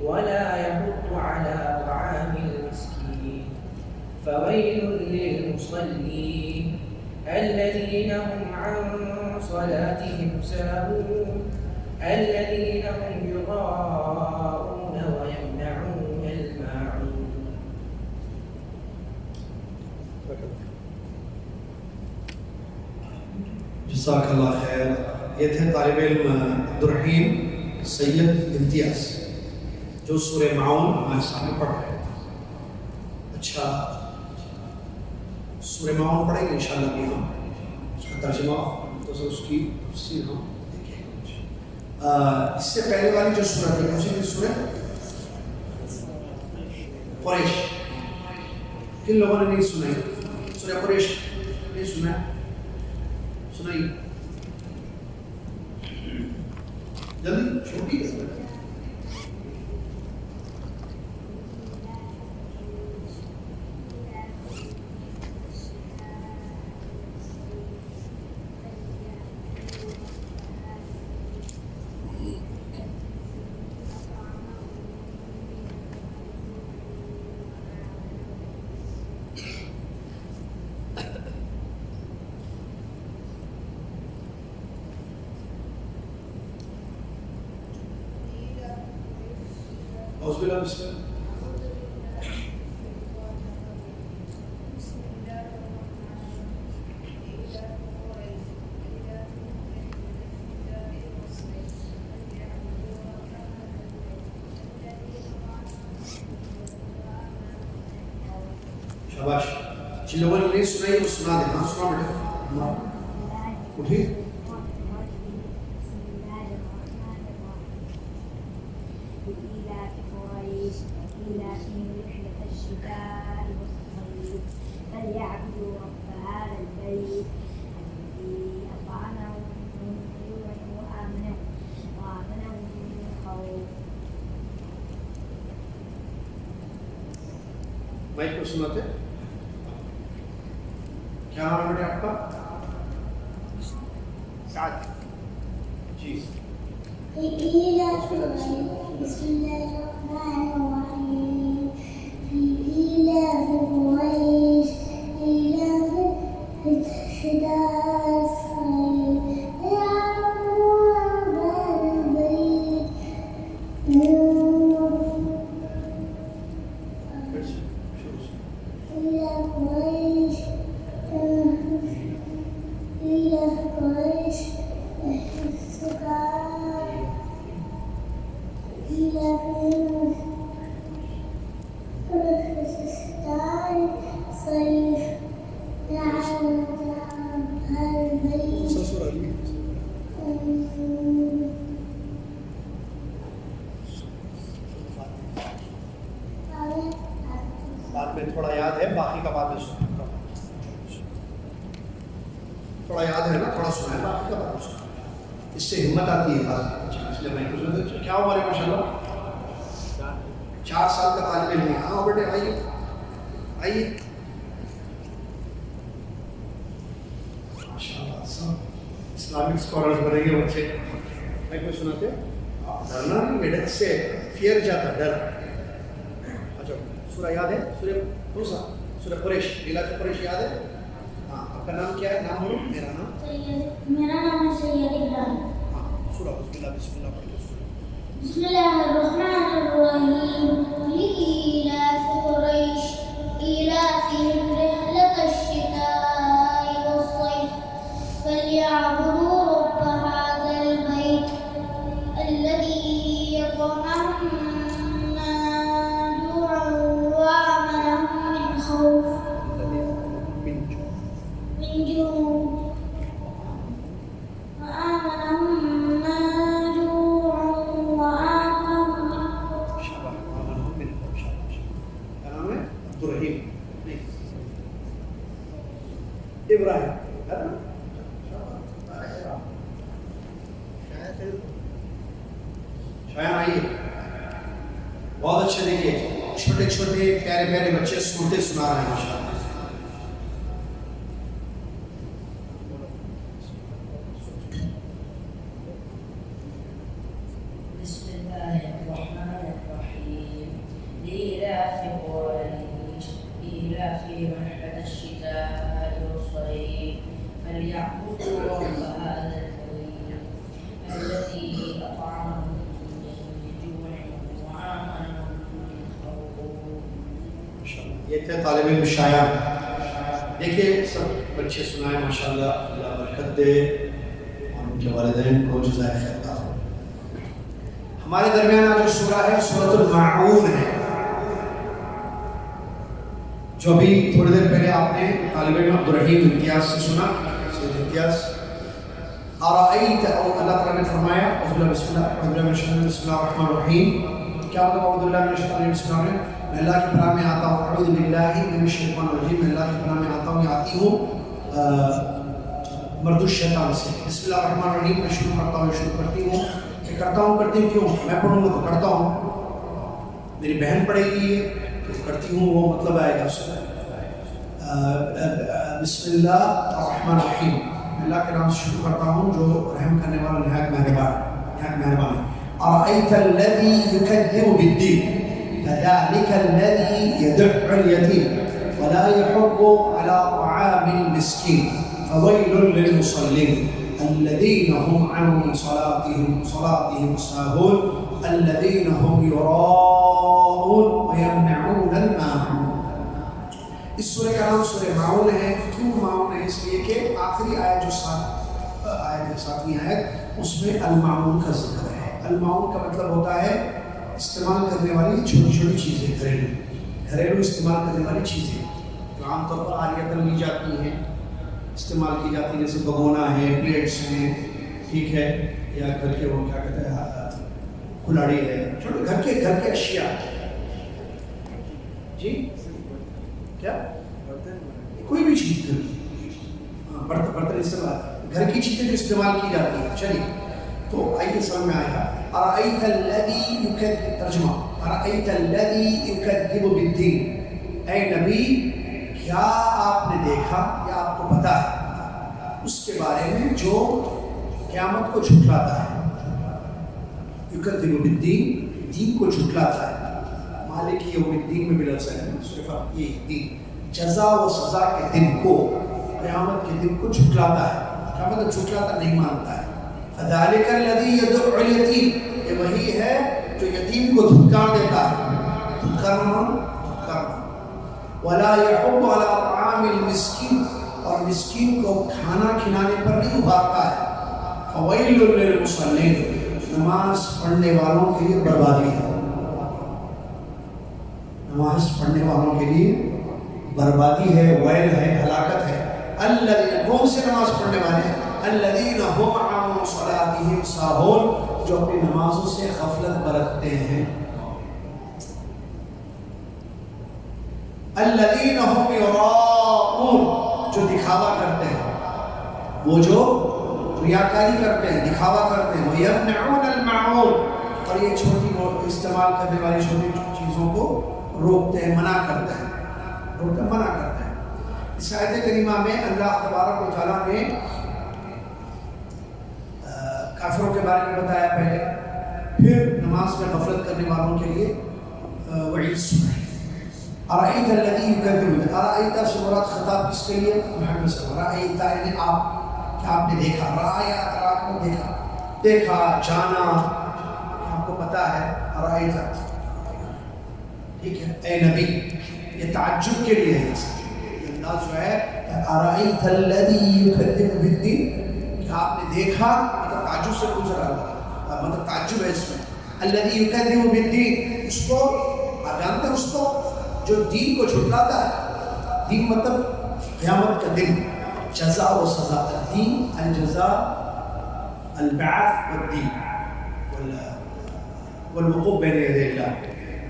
ولا يحض على طعام المسكين فويل للمصلين الذين هم عن صلاتهم ساهون الذين هم يراءون ويمنعون الماعون. جزاک اللہ خیر. یہ تھے طالب علم عبدالرحیم سید امتیاز جو سورہ معون ہمارے سامنے پڑھ رہے تھے. اچھا سورہ معون پڑھیں گے انشاءاللہ بھی ہم اس کا ترجمہ مختصر اس کی تفسیر ہم دیکھیں گے. اس سے پہلے والی جو سورہ تھی کون سی تھی؟ سورہ قریش. کن لوگوں نے نہیں سنائی سورہ قریش؟ نہیں سنا سنائی جلدی چھوٹی ہے. أعوذ بالله بسم الله. شاباش. جن لوگوں نے نہیں سنائی وہ سنا دیں. ہاں سنا بیٹا اٹھیے. فليعبدوا رب هذا البيت الذي أطعمهم من جوع وآمنهم من خوف. مائک کو سناتے کیا نام ہے بیٹے آپ کا؟ سعد جی. بسم الله الرحمن الرحيم. في إيلاف قريش إيلاف الشتاء الصيف يعبدون رب البيت إيلاف قريش إيلاف قريش السكر إيلاف الشتاء الصيف يعبدون رب البيت. بعد میں تھوڑا یاد ہے باقی کا بعد میں سنا. تھوڑا یاد ہے نا تھوڑا سنا ہے باقی کا بعد میں سنا. اس سے ہمت آتی ہے بات. اس لیے میں کچھ کیا عمر ہے ماشاء اللہ 4 سال کا طالب علم ہے. ہاں بیٹے آئیے آئیے. ماشاء اللہ سب اسلامک اسکالرز بنے گے بچے. میں کوئی سناتے ڈرنا نہیں بیٹا اس سے فیئر جاتا ڈر. اچھا سورہ یاد ہے؟ سورہ کون سا؟ سورہ قریش. علاقہ قریش یاد ہے؟ ہاں کا نام کیا ہے؟ نام بولو. میرا نام میرا نام ہے سید ابراہیم. ہاں سورہ بسم اللہ پڑھ لو. بسم اللہ الرحمن الرحیم. لإيلاف قریش إيلافهم رحلة الشتاء والصيف فليعبدوا رب هذا البيت الذي يطعمهم من جوع وآمنهم من خوف من جوع وآمنهم من جوع وآمنهم من خوف. کیا نام ہے؟ عبدالرحیم نہیں ابراہیم ہے نا؟ شایان آئیے. بہت اچھے. دیکھیے چھوٹے چھوٹے پیارے پیارے بچے صورتیں سنا رہے ہیں ماشاء اللہ. بسم الله الرحمن الرحيم لإيلاف قريش إيلافهم رحلة الشتاء والصيف فليعبدوا رب هذا البيت الذي أطعمهم من جوع وآمنهم من خوف. یہ تھے طالب علم شایان. دیکھیے سب بچے سنائے ماشاء اللہ. اللہ برکت دے اور ان کے والدین کو جزائے خیر عطا ہو. ہمارے درمیان جو سورہ ہے سورۃ الماعون ہے، جو بھی تھوڑی دیر پہلے آپ نے طالب علم عبدالرحیم امتیاز سے سنا. سید امتیاز ارائیت، اور اللہ تعالیٰ نے فرمایا بسم اللہ بسم اللہ الرحمن الرحیم. کیا مطلب اعوذ باللہ من الشیطان الرجیم؟ بسم اللہ الرحمن الرحیم. میں اللہ کی پناہ میں آتا ہوں. اعوذ باللہ من الشیطان الرجیم. میں اللہ کی پناہ میں آتا ہوں یا آتی ہوں مرد الشیطان سے. بسم اللہ الرحمن الرحیم. میں شروع کرتا ہوں کرتی ہوں کرتی ہوں کیوں؟ میں پڑھوں گا تو کرتا ہوں، میری بہن پڑھے گی تو کرتی ہوں، وہ مطلب آئے گا اس میں. بسم اللہ الرحمن الرحیم. میں اللہ کے نام سے شروع کرتا ہوں جو رحم کرنے والا نہایت مہربان ہے. ارأیت الذی یکذب بالدین فذلک الذی یدع اليتیم ولا يحض على طعام المسکین فویل للمصلین الذين هم عن صلاتهم ساهون الذين هم يراءون ويمنعون الماعون. اس سورہ کا نام سورہ ماعون ہے. کیوں ماعون ہے؟ اس لیے کہ آخری آیت جو ساتویں آیت اس میں الماعون کا ذکر ہے. الماعون کا مطلب ہوتا ہے استعمال کرنے والی چھوٹی چھوٹی چیزیں، گھریلو استعمال کرنے والی چیزیں جو عام طور پر عالیۃً لی جاتی ہیں، استعمال کی جاتی ہیں، جیسے بگونا ہے، پلیٹس ہیں، ٹھیک ہے، یا گھر کے وہ کیا کہتے ہیں کلاڑی ہے، چھوٹے گھر کے اشیاء. جی کیا؟ کوئی بھی چیز برتن استعمال، گھر کی چیزیں جو استعمال کی جاتی ہیں. چلیے تو آئیے سمجھ میں آئے گا. ارأیت الذی یکذب، ترجمہ ارأیت الذی یکذب بالدین. اے نبی کیا آپ نے دیکھا یا آپ کو پتا ہے اس کے بارے میں جو قیامت کو جھٹلاتا ہے؟ یکذب بالدین، دین کو جھٹلاتا ہے. مالک یوم الدین میں بھی لفظ ہے، صرف یہ دین جزا و سزا کے دن کو، قیامت کے دن کو جھٹلاتا ہے. قیامت کو جھٹلاتا نہیں مانتا ہے. فذلک الذی یدع الیتیم، یہ وہی ہے جو یتیم کو دھتکار دیتا ہے. دھتکارنا ولا يحض على طعام المسکین، اور مسکین کو کھانا کھلانے پر نہیں ابھارتا ہے. فویل للمصلین، نماز پڑھنے والوں کے لیے بربادی ہے. نماز پڑھنے والوں کے لیے بربادی ہے، ویل ہے، ہلاکت ہے. الذین، کون سے نماز پڑھنے والے ہیں؟ الذین هم عن صلاتهم ساہون، جو اپنی نمازوں سے غفلت برتتے ہیں. الذین هم یراءون، جو دکھاوا کرتے ہیں، وہ جو ریاکاری کرتے ہیں، دکھاوا کرتے ہیں. وَيَمْنَعُونَ الْمَاعُونَ، اور یہ چھوٹی استعمال کرنے والی چھوٹی چیزوں کو روکتے ہیں، منع کرتے ہیں. اس آیت کریمہ میں اللہ تبارک و تعالیٰ نے کافروں کے بارے میں بتایا پہلے، پھر نماز میں غفلت کرنے والوں کے لیے وعید سنائی. ارأیت الذی یکذب، ارأیت سے مراد خطاب کس کے لیے؟ محمد صلی اللہ علیہ وسلم. رأیت یعنی آپ، کہ آپ نے دیکھا. رأیا تراک دیکھا، دیکھا جانا، آپ کو پتا ہے. ارأیت ٹھیک ہے اے نبی، یہ تعجب کے لیے ہے. یہ انداز جو ہے ارأیت الذی یکذب بالدین، کہ آپ نے دیکھا، مطلب تعجب سے پوچھ رہا ہے، مطلب تعجب ہے اس میں. الذی یکذب بالدین، اس کو آپ جانتے ہیں اس کو جو دین کو جھٹلاتا ہے. دین مطلب قیامت کا دن، جزا و سزا. الدین الجزاء البعث والدین والوقوف بین یدی اللہ،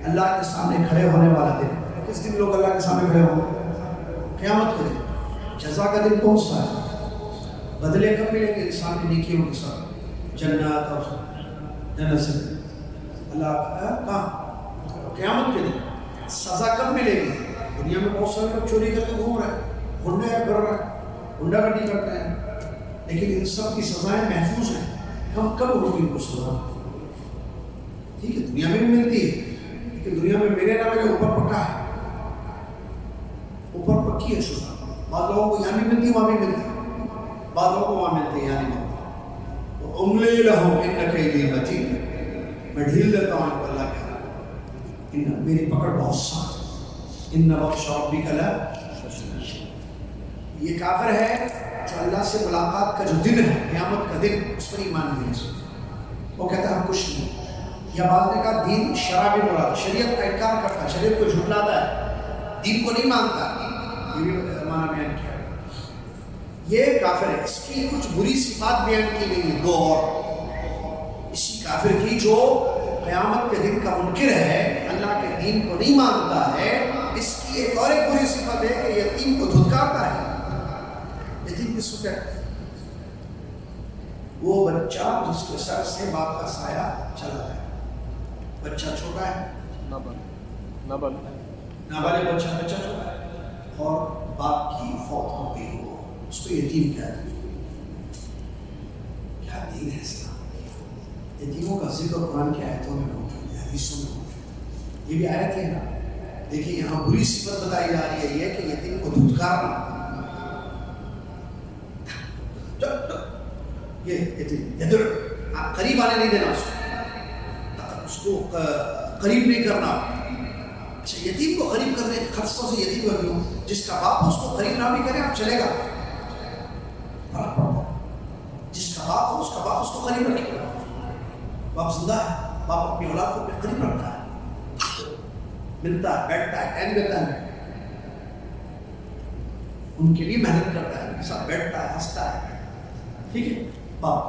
اللہ کے سامنے کھڑے ہونے والا دن. کس دن لوگ اللہ کے سامنے کھڑے ہوں گے؟ قیامت کے دن. جزا کا دن کون سا ہے؟ بدلے کب ملیں گے انسان کی نیکیوں کے ساتھ؟ جنات اور جنت سے اللہ کہاں؟ قیامت کے دن. سزا کب ملے گی؟ دنیا میں بہت سارے لوگ چوری کر کے گھوم رہے ہیں، گنڈے پھر رہے ہیں، گنڈا گردی کرتے ہیں، لیکن ان سب کی سزائیں محفوظ ہیں. کب ہوگی ان کو سزا؟ ٹھیک ہے دنیا میں بھی ملتی ہے، لیکن دنیا میں میرے نام کے اوپر پکا ہے، اوپر پکی ہے سزا. بعض لوگوں کو یہاں بھی ملتی ہے، وہاں بھی ملتی ہے، بعض لوگوں کو وہاں ملتی ہے، یہاں نہیں ملتی. تو املی لہم ان کیدی متین، میں ڈھیل دیتا ہوں ان کو. اللہ کہہ رہا ہے میری پکڑ بہت سخت ہے. ان بطش ربک لشدید. یہ کافر ہے جو اللہ سے ملاقات کا جو دن ہے، قیامت کا دن، اس پر ایمان نہیں ہے. وہ کہتا ہے ہم کچھ نہیں. یا بعض نے کہا دین شرابی مراد، شریعت کا انکار کرتا ہے، شریعت کو جھٹلاتا ہے، دین کو نہیں مانتا. یہ بھی معنی بیان کیا. یہ کافر ہے. اس کی کچھ بری صفات بیان کی گئی ہیں دو اور. اسی کافر کی جو قیامت کے دن کا منکر ہے، اللہ کے دین کو نہیں مانتا ہے، اس کی ایک اور ایک بری صفت ہے کہ یتیم کو دھتکارتا ہے. یتیم کس کو کہتے ہیں؟ وہ بچہ جس کے سر سے باپ کا سایہ چلا ہے. بچہ چھوٹا ہے، نابالغ بچہ چھوٹا ہے اور باپ کی فوت ہو گئی ہو، اس کو یتیم کہتے ہیں. کیا دین ہے اسلام؟ یتیموں کا ذکر قرآن کی آیتوں میں موجود ہے، حدیثوں میں موجود ہے. یہ بھی آیت ہے نا. دیکھیں یہاں بری صفت بتائی جا رہی ہے، یہ کہ یتیم کو دھتکارنا. یہ یتیم یدعو، آپ قریب آنے نہیں دینا اس کو قریب نہیں کرنا. اچھا یتیم کو قریب کرنے خدشوں سے یتیم کو کیوں؟ جس کا باپ اس کو قریب نہ بھی کرے آپ چلے گا، فرق پڑتا ہے. جس کا باپ ہو اس کا باپ اس کو قریب رکھے گا. باپ زندہ ہے، باپ اپنی اولاد کو اپنے قریب رکھتا ہے، ملتا ہے، بیٹھتا ہے، ٹائم دیتا ہے، ان کے لیے محنت کرتا ہے، ان کے ساتھ بیٹھتا ہے، ہنستا ہے. ٹھیک ہے باپ.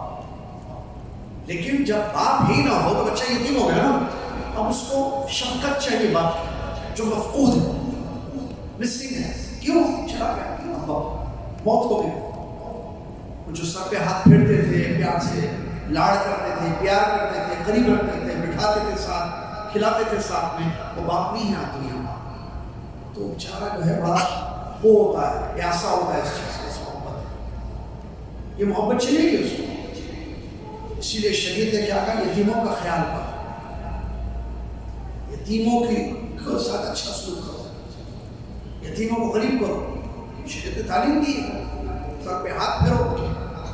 لیکن جب باپ ہی نہ ہو تو بچہ یتیم ہو گیا نا. اب اس کو شفقت چاہیے باپ کی، جو مفقود ہے، مسنگ ہے. کیوں؟ چلا گیا، موت ہو گئی. جو سر پہ ہاتھ پھیرتے تھے، پیار سے لاڑ کرتے تھے، پیار کرتے تھے، قریب رکھتے تھے، بٹھاتے تھے ساتھ، کھلاتے تھے ساتھ میں، وہ باپ نہیں ہے دنیا میں. تو بیچارہ جو ہے بڑا وہ ہوتا ہے، پیاسا ہوتا ہے اس چیز سے. محبت، یہ محبت چلے گی اس کو. اسی لیے شریعت نے کیا کہا؟ یتیموں کا خیال کرو، یتیموں کے ساتھ اچھا سلوک کرو، یتیموں کو قریب کرو. شریعت نے تعلیم دی، سر پہ ہاتھ پھیرو،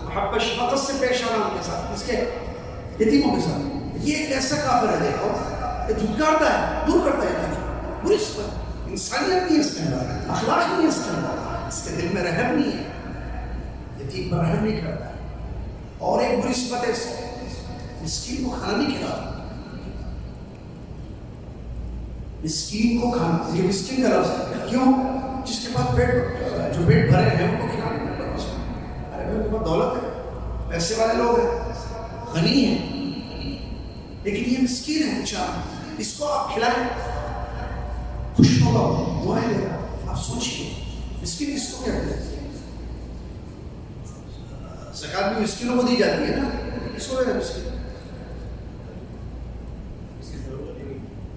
محبت شفقت سے پیش آنا ان کے ساتھ، اس کے یتیموں کے ساتھ. یہ ایک ایسا کافر ہے، دیکھو یہ دھتکارتا ہے، دور کرتا ہے یتیم. بری صفت، انسانیت نہیں ہے اس کے اندر، اخلاق نہیں ہے اس کے اندر، اس کے دل میں رحم نہیں ہے، یتیم پر رحم نہیں کرتا ہے. اور ایک بری صفت ہے اس کی، مسکین کو کھانا نہیں کھلاتا. مسکین کو کھانا، یہ مسکین کا لفظ ہے. کیوں؟ جس کے پاس پیٹ، جو پیٹ بھرے ہیں ان کو کھلانا نہیں کرتا. ارے بھائی ان کے پاس دولت ہے، پیسے والے لوگ ہیں، غنی ہیں، لیکن یہ مسکین ہے بیچارہ. اس کو آپ کھلائیں، خوش ہوگا، دعائیں دے گا. آپ سوچیے مسکین کس کو کہتے ہیں؟ زکات بھی مسکینوں کو دی جاتی ہے نا. اس کو کہتے ہیں مسکین،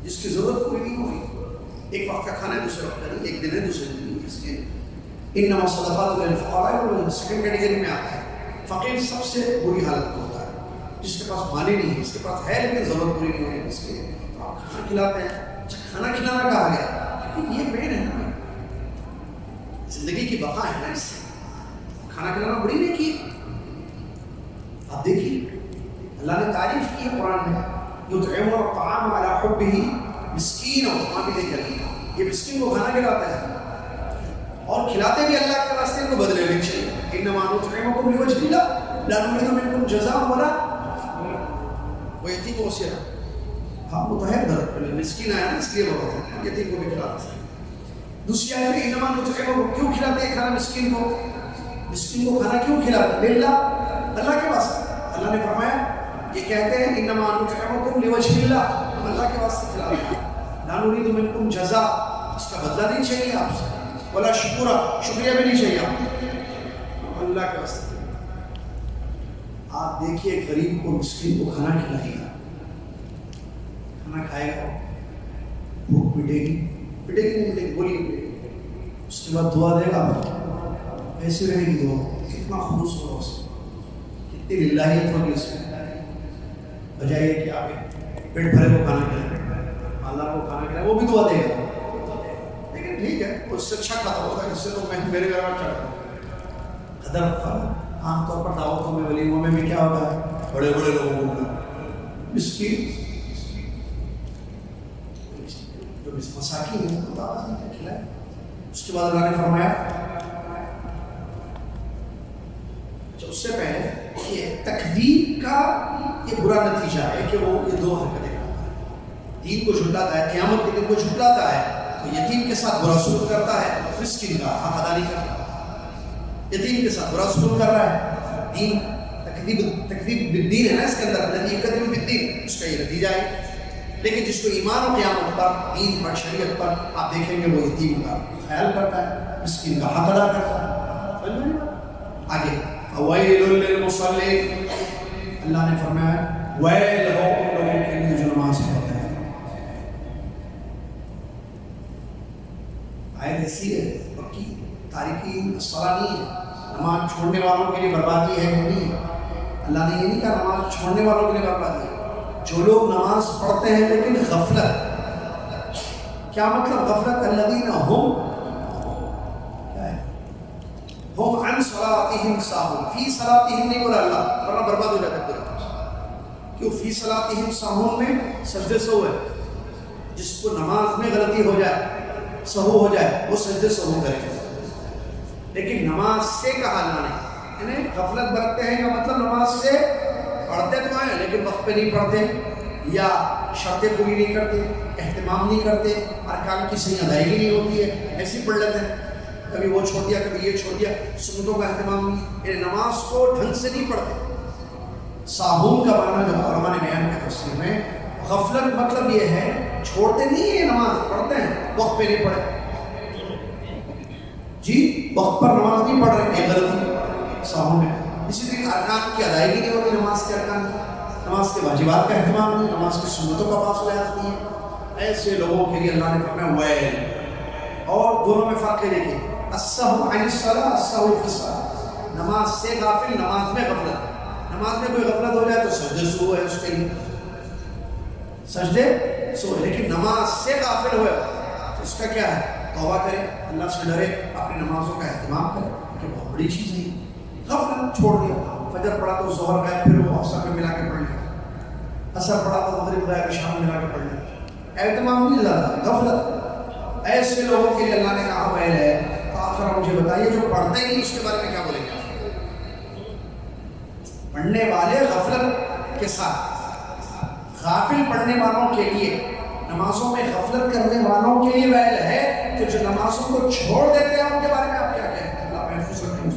جس کی ضرورت پوری نہیں ہوئی. ایک وقت کا کھانا ہے، دوسرے وقت کا نہیں، ایک دن ہے دوسرے دن نہیں. مسکین انما الصدقات للفقراء، وہ سیکنڈ کیٹیگری میں آتا ہے. فقیر سب سے بری حالت میں ہوتا ہے، جس کے پاس مالی نہیں ہے، اس کے پاس ہے لیکن ضرورت پوری نہیں ہو رہی. مسکین آپ کھانا کھلاتے ہیں. اچھا کھانا کھلانا کہا گیا، آخر یہ مین ہے نا، زندگی کی بقا ہے نا اس سے. کھانا کھلانا بڑی نیکی ہے. آپ دیکھیے اللہ نے تعریف کی ہے قرآن میں، یطعمون الطعام علی حبہ مسکین، اور وہاں بھی لے کر یہ مسکین کو کھانا کھلاتا ہے اور کھلاتے بھی اللہ کے راستے کو بدلے نہیں چاہیے. انما نطعمکم لوجہ اللہ لا نريد منکم جزاء ولا یتیم و اسیرا. ہاں وہ تو ہے ادھر مسکین آیا نا اس لیے بہت ہے یتیم کو بھی کھلاتا ہے. دوسری آیت میں انما نطعمکم کیوں کھلاتے ہیں کھانا مسکین کو؟ مسکین کو کھانا کیوں کھلاتے ہیں؟ للہ، اللہ کے واسطے. اللہ نے فرمایا یہ کہتے ہیں انما نطعمکم لوجہ اللہ، ہم اللہ کے واسطے کھلاتے ہیں. لا نريد منکم جزاء، اس کا بدلہ نہیں چاہیے آپ سے، ولا شکورا، شکریہ بھی نہیں چاہیے آپ، اللہ کے واسطے. آپ دیکھیے غریب کو مسکین کو کھانا کھلائیے گا، کھانا کھائے گا، بھوک مٹے گی نہیں مٹے گی، بولیے. اس کے بعد دعا دے گا، ایسے رہے گی دعا. کتنا خلوص ہوگا اس میں، کتنی للہیت ہوگی اس میں. بجائے کہ آپ پیٹ بھرے کو کھانا کھلائیں، اللہ کو کھانا کھلائیں، وہ بھی دعا دے گا. لیکن ٹھیک ہے اس سے اچھا کھاتا ہوگا، اس سے تو میں میرے گھر میں چڑھا قدر. عام طور پر دعوتوں میں ولیموں میں بھی کیا ہوتا ہے، بڑے بڑے لوگوں کو مسکین جو مساکین ہیں ان کو دعوت نہیں کھلائے. اس کے بعد اللہ نے فرمایا اس سے پہلے یہ تکذیب کا یہ برا نتیجہ ہے کہ وہ یہ دو حرکتیں کرتا ہے. دین کو جھٹلاتا ہے، قیامت کے دن کو جھٹلاتا ہے، تو یتیم کے ساتھ برا سلوک کرتا ہے، مسکین کا حق ادا نہیں کرتا. یتیم کے ساتھ برا سلوک کر رہا ہے. دین تکذیب بالدین ہے نا اس کے اندر، الذی یکذب بالدین، اس کا یہ نتیجہ ہے. لیکن جس کو ایمان و قیامت پر، دین پر، شریعت پر آپ دیکھیں گے وہ یتیم کا خیال کرتا ہے، مسکین کا حق ادا کرتا ہے. آگے وَيْلٌ لِّلْمُصَلِّينَ، اللہ نے فرمایا ویل ہو ان لوگوں کے لیے جو نماز پڑھتے ہیں. آیت ایسی ہے پکی، تارکین الصلاۃ نہیں ہے، نماز چھوڑنے والوں کے لیے بربادی ہے نہیں. اللہ نے یہ نہیں کہا نماز چھوڑنے والوں کے لیے بربادی ہے. جو لوگ نماز پڑھتے ہیں لیکن غفلت، کیا مطلب غفلت؟ الذین ہم ہم عن صلاتہم ساہون، فی صلاتہم نہیں بولا اللہ ورنہ برباد ہو جاتا ہے. کیوں فی صلاتہم ساہون میں سجدے سہو ہے. جس کو نماز میں غلطی ہو جائے، سہو ہو جائے، وہ سجدے سہو کرے. لیکن نماز سے کہا اللہ نے، یعنی غفلت برتتے ہیں کا مطلب نماز سے پڑھتے تو ہیں لیکن وقت پہ نہیں پڑھتے، یا شرطیں پوری نہیں کرتے، اہتمام نہیں کرتے، ارکان کی صحیح ادائیگی نہیں ہوتی ہے، ایسے پڑھ لیتے ہیں، کبھی وہ چھوڑ دیا کبھی یہ چھوڑ دیا، سنتوں کا اہتمام نہیں، یعنی نماز کو ڈھنگ سے نہیں پڑھتے. ساہون کا معنی جو علماء نے بیان کیا تفسیر میں، غفلت مطلب یہ ہے چھوڑتے نہیں ہیں نماز، پڑھتے ہیں وقت پہ نہیں پڑھے. جی وقت پر نماز نہیں پڑھ رہے، یہ غلطی ساہون ہے. اسی طرح ارکان کی ادائیگی نہیں ہوتی، نماز کے ارکان کی، نماز کے واجبات کا اہتمام نہیں، نماز کی سنتوں کا پاس لحاظ نہیں ہے. ایسے لوگوں کے لیے اللہ نے فرمایا ویل. اور دونوں میں فرق ہے، دیکھیے السہو عن الصلاۃ، السہو فی الصلاۃ. نماز سے غافل، نماز میں غفلت. نماز میں کوئی غفلت ہو جائے تو سجدے سہو ہے اس کے لیے، سجدے سہو ہے. لیکن نماز سے غافل ہوئے تو اس کا کیا ہے؟ توبہ کرے، اللہ سے ڈرے، اپنی نمازوں کا اہتمام کرے، کہ بہت بڑی چیز ہے. غفلت چھوڑ دیا، فجر پڑھا تو ظہر گئے، پھر وہ عصر میں ملا کے پڑھ لیا، عصر پڑھا تو مغرب گئے، شام میں ملا کے پڑھ لیا. اہتمام نہیں زیادہ، غفلت. ایسے لوگوں کے لیے اللہ نے کہا ویل ہے. تو آپ ذرا مجھے بتائیے جو پڑھتے ہی نہیں اس کے بارے میں کیا بولیں گے؟ پڑھنے والے غفلت کے ساتھ، غافل پڑھنے والوں کے لیے، نمازوں میں غفلت کرنے والوں کے لیے ویل ہے. تو جو نمازوں کو چھوڑ دیتے ہیں ان کے بارے میں آپ کیا کہتے ہیں؟ اللہ محفوظ رکھے،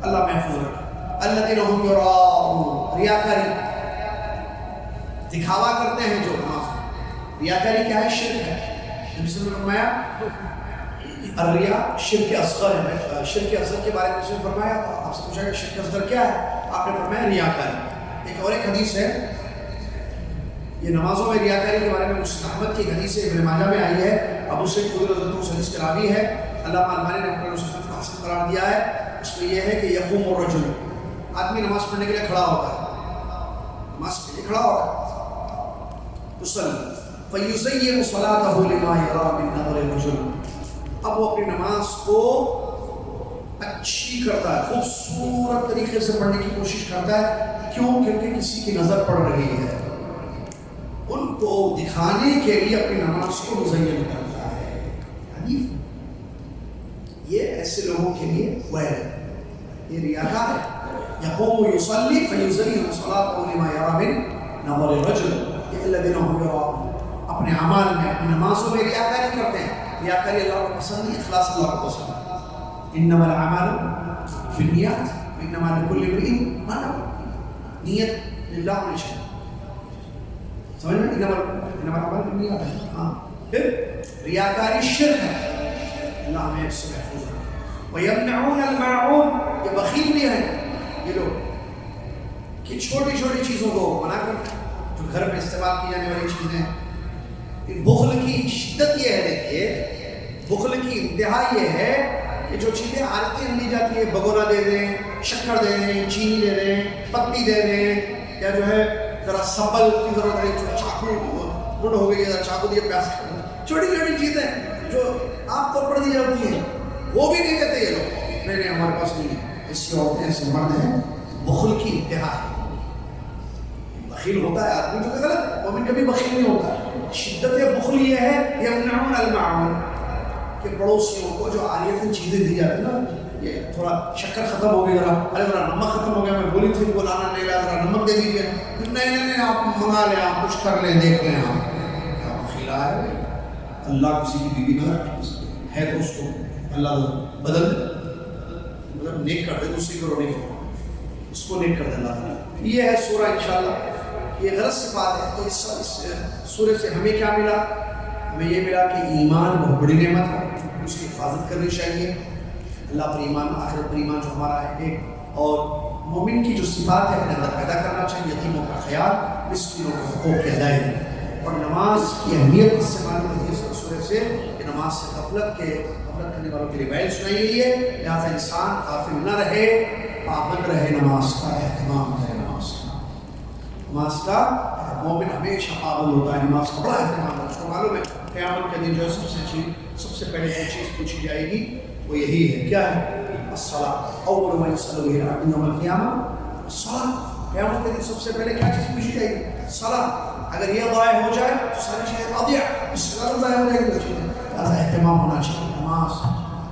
اللہ محفوظ رکھے. الذین هم یراؤون، ریاکاری، دکھاوا کرتے ہیں جو نماز. ریاکاری کیا ہے؟ شرک ہے. نبی صلی اللہ علیہ وسلم فرمایا الریا شرک اصغر ہے. شرک اصغر کے بارے میں اس نے فرمایا، تو آپ سے پوچھا کہ شرک اصغر کیا ہے؟ آپ نے فرمایا ریاکاری. ایک اور ایک حدیث ہے، یہ نمازوں میں ریاکاری کے بارے میں مسلم احمد کی حدیث ابن ماجہ میں آئی ہے. ابو سعید خدری رضی اللہ عنہ حدیث کے راوی ہے. علامہ البانی نے اپنے مصنف کو حسن قرار دیا ہے. اس میں یہ ہے کہ یقوم الرجل، آدمی نماز پڑھنے کے لیے کھڑا ہوتا ہے، نماز کے لیے کھڑا ہوتا ہے. تصلی فَيُزَيِّنُ صَلَاتَهُ لِمَا يَرَى مِن نَظَرِ الرَّجُلِ. اب وہ اپنی نماز کو اچھی کرتا ہے، خوبصورت طریقے سے پڑھنے کی کوشش کرتا ہے. کیوں؟ کیونکہ کسی کی نظر پڑ رہی ہے. ان کو دکھانے کے لیے اپنی نماز کو مزین کرتا ہے. یہ ایسے لوگوں کے لیے ویل ہے، یہ ریاکار ہے. یقوم یصلی فیزین صلاته لما یری من نظر الرجل. یہ الذین هم یراؤون. اپنے اعمال میں، اپنی نمازوں میں ریاکاری کرتے ہیں. ریاکاری اللہ کو پسند نہیں، اخلاص اللہ کو پسند ہے. انما الاعمال بالنیات وانما لکل امرئ ما نوى. نیت للہ ہونی چاہیے. سمجھ میں؟ انما الاعمال بالنیات ہے. ہاں، پھر ریاکاری شرک ہے. اللہ ہمیں اس سے محفوظ رکھے. وَيَمْنَعُونَ الْمَاعُونَ. یہ بخیل بھی ہیں یہ لوگ کہ چھوٹی چھوٹی چیزوں کو منع کرتے ہیں جو گھر میں استعمال کی جانے والی چیزیں. بخل کی شدت یہ ہے، دیکھیے بخل کی انتہا یہ ہے کہ جو چیزیں عادتیں لی جاتی ہیں، بگونا دے دیں، شکر دے دیں، چینی دے دیں، پتی دے دیں، یا جو ہے ذرا سبل کی ضرورت ہے، چاقو گنڈ ہو گئی ہے، چاقو دیا پیاس کر دیں. چھوٹی چھوٹی چیزیں جو عام طور پر دی جاتی ہیں وہ بھی نہیں دیتے یہ لوگ. نہیں ہمارے پاس نہیں ہے. ایسی عورتیں ایسے مرد ہیں. بخل کی انتہا ہے. بخیل ہوتا ہے آدمی جو کہ غلط ہے، مومن کبھی بخیل نہیں ہوتا. شدت بخل یہ ہے یمنعون الماعون کہ پڑوسیوں کو جو عاریۃ چیزیں دی جاتی ہیں نا، یہ تھوڑا شکر ختم ہو گئی، ذرا نمک ختم ہو گیا، میں بولی تھی کو لانا نہیں لایا، ذرا نمک دے دیجیے. نہیں آپ منگا لیں، آپ کچھ کر لیں، دیکھ لیں. آپ کیا بخیل ہے؟ اللہ کسی کی بیوی نہ ہے تو اس کو اللہ بدل مطلب نیک کر دے. دوسری کرو نہیں کرو، اس کو نیک کر دے اللہ. یہ ہے سورہ انشاءاللہ. یہ غلط صفات ہے. تو اس سورہ سے ہمیں کیا ملا؟ ہمیں یہ ملا کہ ایمان بہت بڑی نعمت ہے، اس کی حفاظت کرنی چاہیے. اللہ پر ایمان، آخرت پر ایمان جو ہمارا ہے ایک. اور مومن کی جو صفات ہے اپنے اندر پیدا کرنا چاہیے. یتیموں کا خیال، مسکینوں کے حقوق کی ادائیگی. اور نماز کی اہمیت اس سے معلوم ہوتی ہے اس سورہ سے کہ نماز سے غفلت کرنے والوں کے لیے وعید سنائی گئی ہے. لہٰذا انسان غافل نہ رہے، پابند رہے، نماز کا اہتمام کرے. نماز کا مومن ہمیشہ پابند ہوتا ہے. نماز کا بڑا اہتمام ہے. اس کو معلوم ہے قیامت کے دن جو ہے سب سے پہلے جو چیز پوچھی جائے گی وہ یہی ہے. کیا ہے؟ الصلاۃ. اول ما یسأل به العبد یوم القیامہ الصلاۃ. قیامت کے دن سب سے پہلے کیا چیز پوچھی جائے گی؟ صلاۃ. اگر یہ ضائع ہو جائے تو ساری چیزیں اضیع، اس سے زیادہ ضائع ہو جائے گی. لہٰذا اہتمام ہونا چاہیے. نماز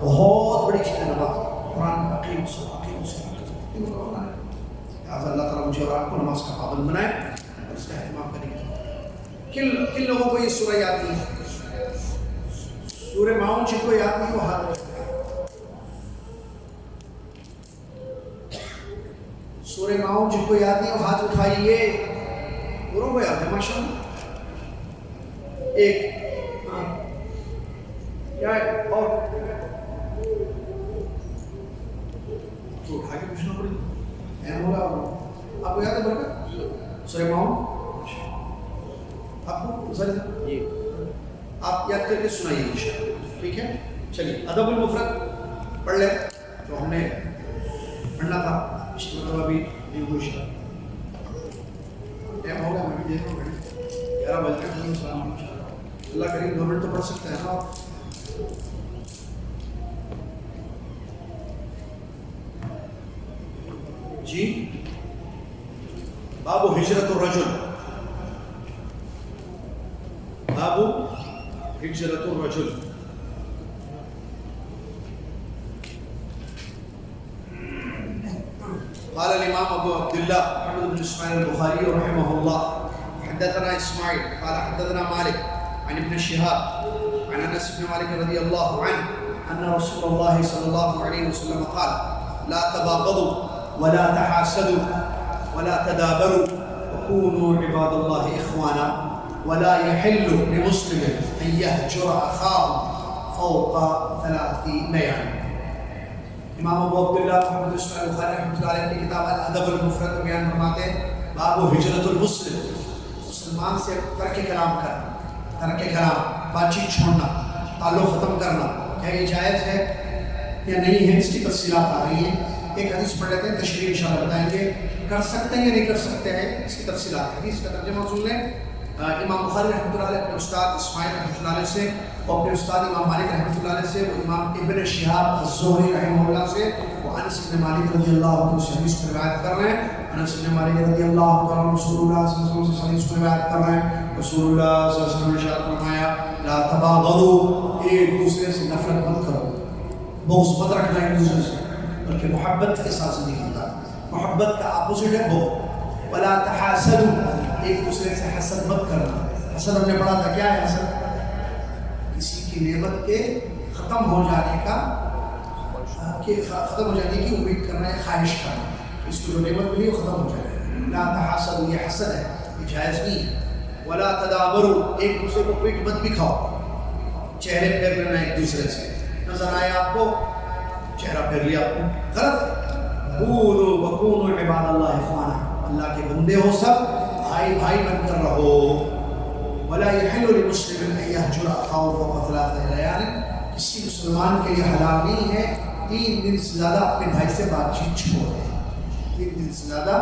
بہت بڑی چیز ہے. نماز قرآن عقیم لہٰذا اللہ تعالیٰ مجھے اور آپ کو نماز کا پابند بنائے اور اس کا اہتمام کریں گے. کن لوگوں کو یہ سورہ یاد نہیں ہے؟ سورہ ماؤن جن کو یاد نہیں وہ ہاتھ اٹھائے. سورہ ماؤن جن کو یاد نہیں وہ ہاتھ اٹھائیے. پوروں کو یاد ہے ماشاء اللہ. ایک کیا ہے اور تو اٹھا کے پوچھنا پڑے ہوگا. آپ کو یاد ہے برکت سورہ ماؤن؟ آپ کو جی آپ یاد کر کے سنائیے انشاءاللہ. ٹھیک ہے، چلیے ادب المفرد پڑھ لیں جو ہم نے پڑھنا تھا. اس مرتبہ بھی نہیں ہوئی شاء ٹائم ہوگا. میں بھی دیکھ رہا ہوں 11 بجے تک السلام اللہ کریم 2 منٹ تو پڑھ سکتے ہیں نا. جی باب ہجرت الرجل. باب ہجرت الرجل. قال الامام ابو عبد الله محمد بن اسماعيل البخاري رحمه الله حدثنا اسماعيل قال حدثنا مالك عن ابن شهاب عن انس بن مالك رضي الله عنه ان رسول الله صلى الله عليه وسلم قال لا تباغضوا ولا تحاسدوا ولا تدابروا وكونوا عباد الله اخوانا ولا يحل لمسلم ان يهجر اخاه فوق 3 ليال. امام ابو عبداللہ محمد بن اسماعیل البخاری رحمۃ اللہ علیہ کی کتاب الادب المفرد میں بیان فرماتے ہیں باب ہجرت المسلم. مسلمان سے ترک کلام کرنا، ترک کلام، بات چیت چھوڑنا، تعلق ختم کرنا، کیا یہ جائز ہے یا نہیں ہے؟ اس کی تفصیلات آ رہی ہیں. ایک حدیث پڑھ لیتے ہیں، تشریح انشاءاللہ بتائیں گے. کر سکتے ہیں یا نہیں کر سکتے ہیں اس کی تفصیلات. حدیث کا ترجمہ سن لیں. امام بخاری رحمۃ اللہ علیہ اپنے استاد اسماعیل رحمۃ اللہ علیہ سے اور اپنے استاد امام مالک رحمۃ اللہ علیہ سے، وہ امام ابن شہاب الزہری رحمہ اللہ سے، وہ انس بن مالک رضی اللہ عنہ سے حدیث کو روایت کر رہے ہیں. انس بن مالک رضی اللہ عنہ رسول اللہ صلی اللہ علیہ وسلم سے حدیث کو روایت کر رہے ہیں. رسول اللہ صلی اللہ علیہ وسلم نے ارشاد فرمایا لا تباغضوا، ایک دوسرے سے نفرت مت کرو، بغض مت رکھنا ایک دوسرے سے، بلکہ محبت کے ساتھ زندگی کا. محبت کا اپوزٹ ہے بغض. ولا تحاسدوا، ایک دوسرے سے حسد مت کرنا. حسد ہم نے پڑھا تھا، کیا ہے حسد؟ کسی کی نعمت کے ختم ہو جانے کا، ختم ہو جانے کی امید کرنا ہے، خواہش کرنا، اس کو جو نعمت ملی وہ ختم ہو جائے. لا تحاسدوا، یہ حسد ہے، یہ جائز نہیں ہے. ولا تدابروا، ایک دوسرے کو پیٹ مت دکھاؤ، چہرے پھیر لینا ایک دوسرے سے. نظر آیا آپ کو، چہرہ پھیر لیا آپ کو، غلط ہے. قولوا وکونوا عباد اللہ اخوانا، اللہ کے بندے ہو سب، بھائی بھائی بن کر رہو. ولا يحل لمسلم ان يهجر اخاه فوق 3 ليال، کسی مسلمان کے لیے حلال نہیں ہے 3 دن سے زیادہ اپنے بھائی سے بات چیت چھوڑے. 3 دن سے زیادہ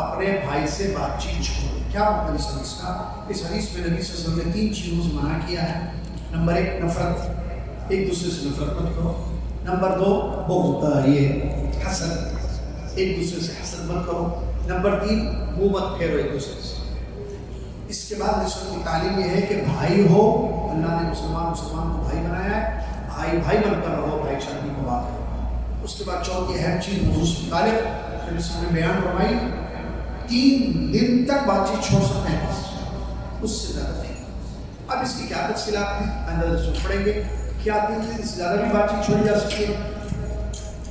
اپنے بھائی سے بات چیت چھوڑے. کیا مطلب اس حدیث کا؟ اس حدیث میں نبی صلی اللہ علیہ وسلم نے 3 چیزوں سے منع کیا ہے. نمبر 1 نفرت، ایک دوسرے سے نفرت مت کرو. نمبر 2 بغض، یہ حسد، ایک دوسرے سے حسد مت کرو. نمبر 3 منہ مت پھیرو ایک دوسرے سے. اس کے بعد رسول کی تعلیم یہ ہے کہ بھائی ہو، اللہ نے مسلمان کو بھائی بنایا ہے، بھائی بھائی بن کر رہو، بھائی چارگی کو بات کرو. اس کے بعد چوتھی اہم چیز موضوع سے متعلق رسول نے بیان فرمائی 3 دن تک بات چیت چھوڑ سکتے ہیں، بس اس سے زیادہ نہیں. اب اس کی کیا تفصیلات ہیں اندر رسول پڑھیں گے. کیا 3 دن سے زیادہ بھی بات چیت چھوڑی جا سکتی ہے،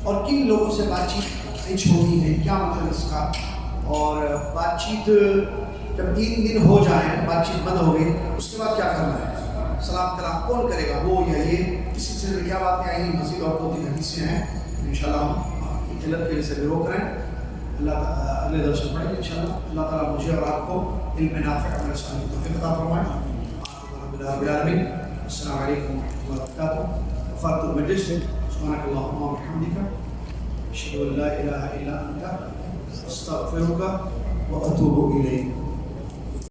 اور کن لوگوں سے بات چیت نہیں چھوڑنی ہے، کیا مطلب اس کا. اور بات چیت جب 3 دن ہو جائیں، بات چیت بند ہو گئی، اس کے بعد کیا کرنا ہے، سلام کلام کون کرے گا، وہ یا یہ. اس سلسلے میں کیا باتیں آئی ہیں، مزید اور 2-3 حدیثیں ہیں، انشاءاللہ ہم علت کے سے بھی روک رہے ہیں. اللہ تعالیٰ اگلے درس میں پڑھیں گے انشاءاللہ. اللہ تعالیٰ مجھے اور آپ کو علم نافع عمل صالح کی توفیق عطا فرمائے. رب العالمین. السلام علیکم ورحمۃ اللہ وبرکاتہ. وفات المجلس. سبحانک اللہم وبحمدک، اشہد ان لا الہ الا انت، استغفرک واتوب الیک.